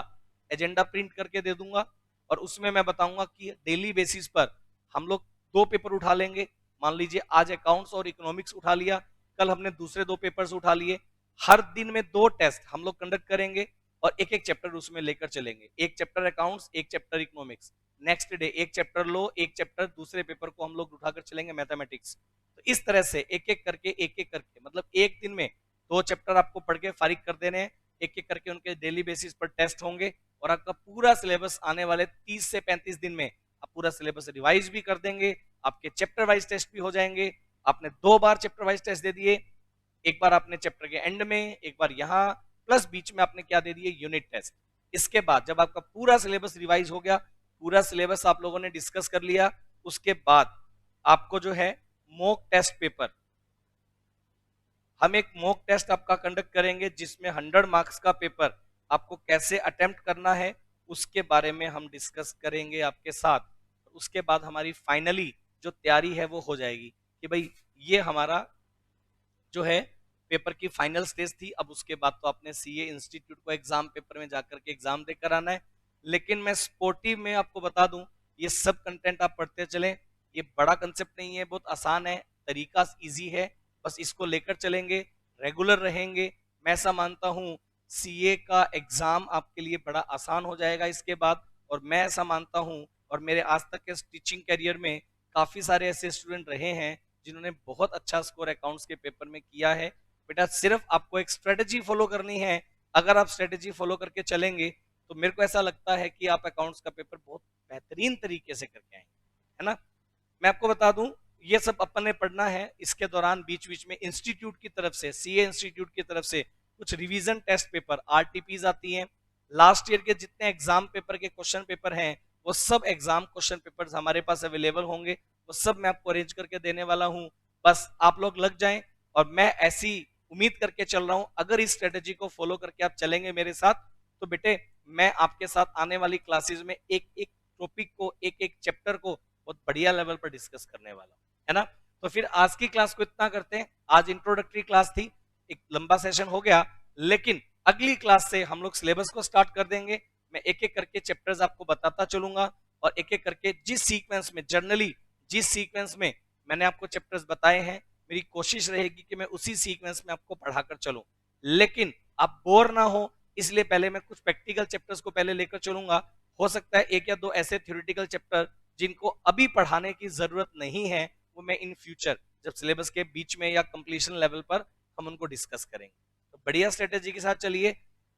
एजेंडा प्रिंट करके दे दूंगा और उसमें मैं बताऊंगा कि डेली बेसिस पर हम लोग 2 पेपर उठा लेंगे। मान लीजिए आज अकाउंट्स और इकोनॉमिक्स उठा लिया, कल हमने दूसरे 2 पेपर्स उठा लिए। हर दिन में 2 टेस्ट हम लोग कंडक्ट करेंगे और एक एक चैप्टर उसमें लेकर चलेंगे। एक चैप्टर अकाउंट्स, एक चैप्टर इकोनॉमिक्स। नेक्स्ट डे एक चैप्टर लो, एक चैप्टर दूसरे पेपर को हम लोग उठाकर चलेंगे मैथमेटिक्स। तो इस तरह से एक एक करके मतलब एक दिन में 2 चैप्टर आपको पढ़ के फारिग कर देने हैं। एक एक करके उनके डेली बेसिस पर टेस्ट होंगे और आपका पूरा सिलेबस आने वाले 30 से 35 दिन में आप पूरा सिलेबस रिवाइज भी कर देंगे। आपके चैप्टर वाइज टेस्ट भी हो जाएंगे। आपने 2 बार चैप्टर वाइज टेस्ट दे दिए, एक बार आपने चैप्टर के एंड में, एक बार यहाँ, प्लस बीच में आपने क्या दे दिए, यूनिट टेस्ट। इसके बाद जब आपका पूरा सिलेबस रिवाइज हो गया, पूरा सिलेबस आप लोगों ने डिस्कस कर लिया, उसके बाद आपको जो है मॉक टेस्ट पेपर, हम एक मॉक टेस्ट आपका कंडक्ट करेंगे जिसमें 100 मार्क्स का पेपर आपको कैसे अटेम्प्ट करना है उसके बारे में हम डिस्कस करेंगे आपके साथ। उसके बाद हमारी फाइनली जो तैयारी है वो हो जाएगी कि भाई ये हमारा जो है पेपर की फाइनल स्टेज थी। अब उसके बाद तो आपने सीए इंस्टीट्यूट को एग्जाम पेपर में जाकर के एग्जाम देकर आना है। लेकिन मैं स्पोर्टिव में आपको बता दूं, ये सब कंटेंट आप पढ़ते चलें, ये बड़ा कंसेप्ट नहीं है, बहुत आसान है, तरीका इजी है, बस इसको लेकर चलेंगे, रेगुलर रहेंगे, मैं ऐसा मानता हूं सीए का एग्जाम आपके लिए बड़ा आसान हो जाएगा इसके बाद। और मैं ऐसा मानता हूं, और मेरे आज तक के टीचिंग करियर में काफी सारे ऐसे स्टूडेंट रहे हैं जिन्होंने बहुत अच्छा स्कोर अकाउंट्स के पेपर में किया है। बेटा सिर्फ आपको एक स्ट्रेटेजी फॉलो करनी है, अगर आप स्ट्रेटेजी फॉलो करके चलेंगे तो मेरे को ऐसा लगता है कि आप अकाउंट्स का पेपर बहुत बेहतरीन तरीके से करके आएंगे, है ना। मैं आपको बता दूं, ये सब अपन ने पढ़ना है, इसके दौरान बीच बीच में इंस्टीट्यूट की तरफ से, सीए इंस्टीट्यूट की तरफ से कुछ रिवीजन टेस्ट पेपर, आरटीपीज आती हैं। लास्ट ईयर के जितने एग्जाम पेपर के क्वेश्चन पेपर हैं वो सब एग्जाम क्वेश्चन पेपर्स हमारे पास अवेलेबल होंगे, वो सब मैं आपको अरेंज करके देने वाला हूं। बस आप लोग लग जाएं, और मैं ऐसी उम्मीद करके चल रहा हूं, अगर इस स्ट्रेटेजी को फॉलो करके आप चलेंगे मेरे साथ, तो बेटे मैं आपके साथ आने वाली क्लासेस में एक एक टॉपिक को, एक एक चैप्टर को बहुत बढ़िया लेवल पर डिस्कस करने वाला हूं, है ना। तो फिर आज की क्लास को इतना करते हैं, आज इंट्रोडक्टरी क्लास थी, एक लंबा सेशन हो गया, लेकिन अगली क्लास से हम लोग सिलेबस को स्टार्ट कर देंगे। मैं एक एक करके चैप्टर्स आपको बताता चलूंगा, और एक एक करके जिस सीक्वेंस में, जनरली जिस सीक्वेंस में मैंने आपको चैप्टर्स बताए हैं, मेरी कोशिश रहेगी कि मैं उसी सीक्वेंस में आपको पढ़ाकर चलूं। लेकिन आप बोर ना हो, इसलिए पहले मैं कुछ प्रैक्टिकल चैप्टर्स को पहले लेकर चलूंगा। हो सकता है एक या दो ऐसे थ्योरेटिकल चैप्टर जिनको अभी पढ़ाने की जरूरत नहीं है, वो मैं इन फ्यूचर जब सिलेबस के बीच में या कंप्लीशन लेवल पर हम उनको डिस्कस करेंगे। तो बढ़िया स्ट्रेटेजी के साथ चलिए,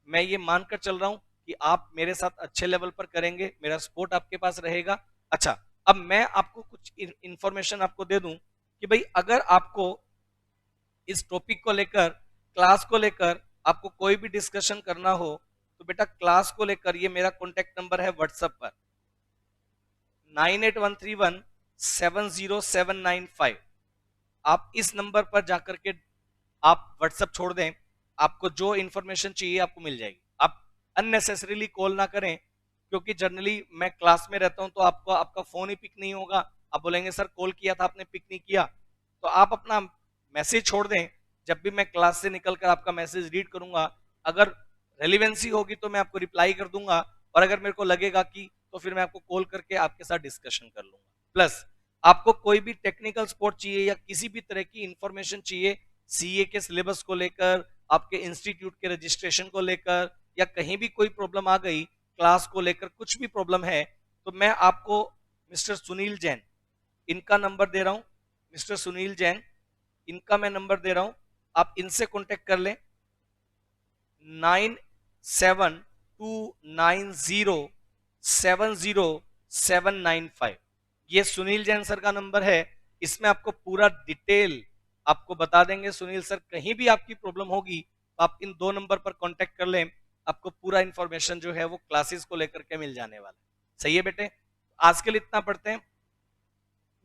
मैं ये मानकर चल रहा हूं कि आप मेरे साथ अच्छे लेवल पर करेंगे, मेरा सपोर्ट आपके पास रहेगा। अच्छा, अब मैं आपको कुछ इंफॉर्मेशन आपको दे दूं कि भाई अगर आपको इस टॉपिक को लेकर, क्लास को लेकर आपको कोई भी डिस्कशन करना हो, तो बेटा क्लास को लेकर ये मेरा कॉन्टेक्ट नंबर है व्हाट्सएप पर 9813170795। आप इस नंबर पर जाकर के आप व्हाट्सएप छोड़ दें, आपको जो इंफॉर्मेशन चाहिए आपको मिल जाएगी। आप अननेसेसरीली कॉल ना करें, क्योंकि जनरली मैं क्लास में रहता हूं तो आपको आपका फोन ही पिक नहीं होगा, आप बोलेंगे सर कॉल किया था आपने पिक नहीं किया। तो आप अपना मैसेज छोड़ दें, जब भी मैं क्लास से निकलकर आपका मैसेज रीड करूंगा, अगर रेलिवेंसी होगी तो मैं आपको रिप्लाई कर दूंगा, और अगर मेरे को लगेगा कि, तो फिर मैं आपको कॉल करके आपके साथ डिस्कशन कर लूंगा। प्लस आपको कोई भी टेक्निकल सपोर्ट चाहिए या किसी भी तरह की इंफॉर्मेशन चाहिए सीए के सिलेबस को लेकर, आपके इंस्टीट्यूट के रजिस्ट्रेशन को लेकर, या कहीं भी कोई प्रॉब्लम आ गई, क्लास को लेकर कुछ भी प्रॉब्लम है, तो मैं आपको मिस्टर सुनील जैन, इनका नंबर दे रहा हूं, मिस्टर सुनील जैन, इनका मैं नंबर दे रहा हूं, आप इनसे कांटेक्ट कर लें 9729070795। ये सुनील जैन सर का नंबर है, इसमें आपको पूरा डिटेल आपको बता देंगे सुनील सर। कहीं भी आपकी प्रॉब्लम होगी तो आप इन दो नंबर पर कांटेक्ट कर लें, आपको पूरा इंफॉर्मेशन जो है वो क्लासेस को लेकर के मिल जाने वाला है। सही है बेटे, आज के लिए इतना पढ़ते हैं,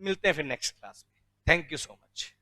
मिलते हैं फिर नेक्स्ट क्लास में। Thank you so much.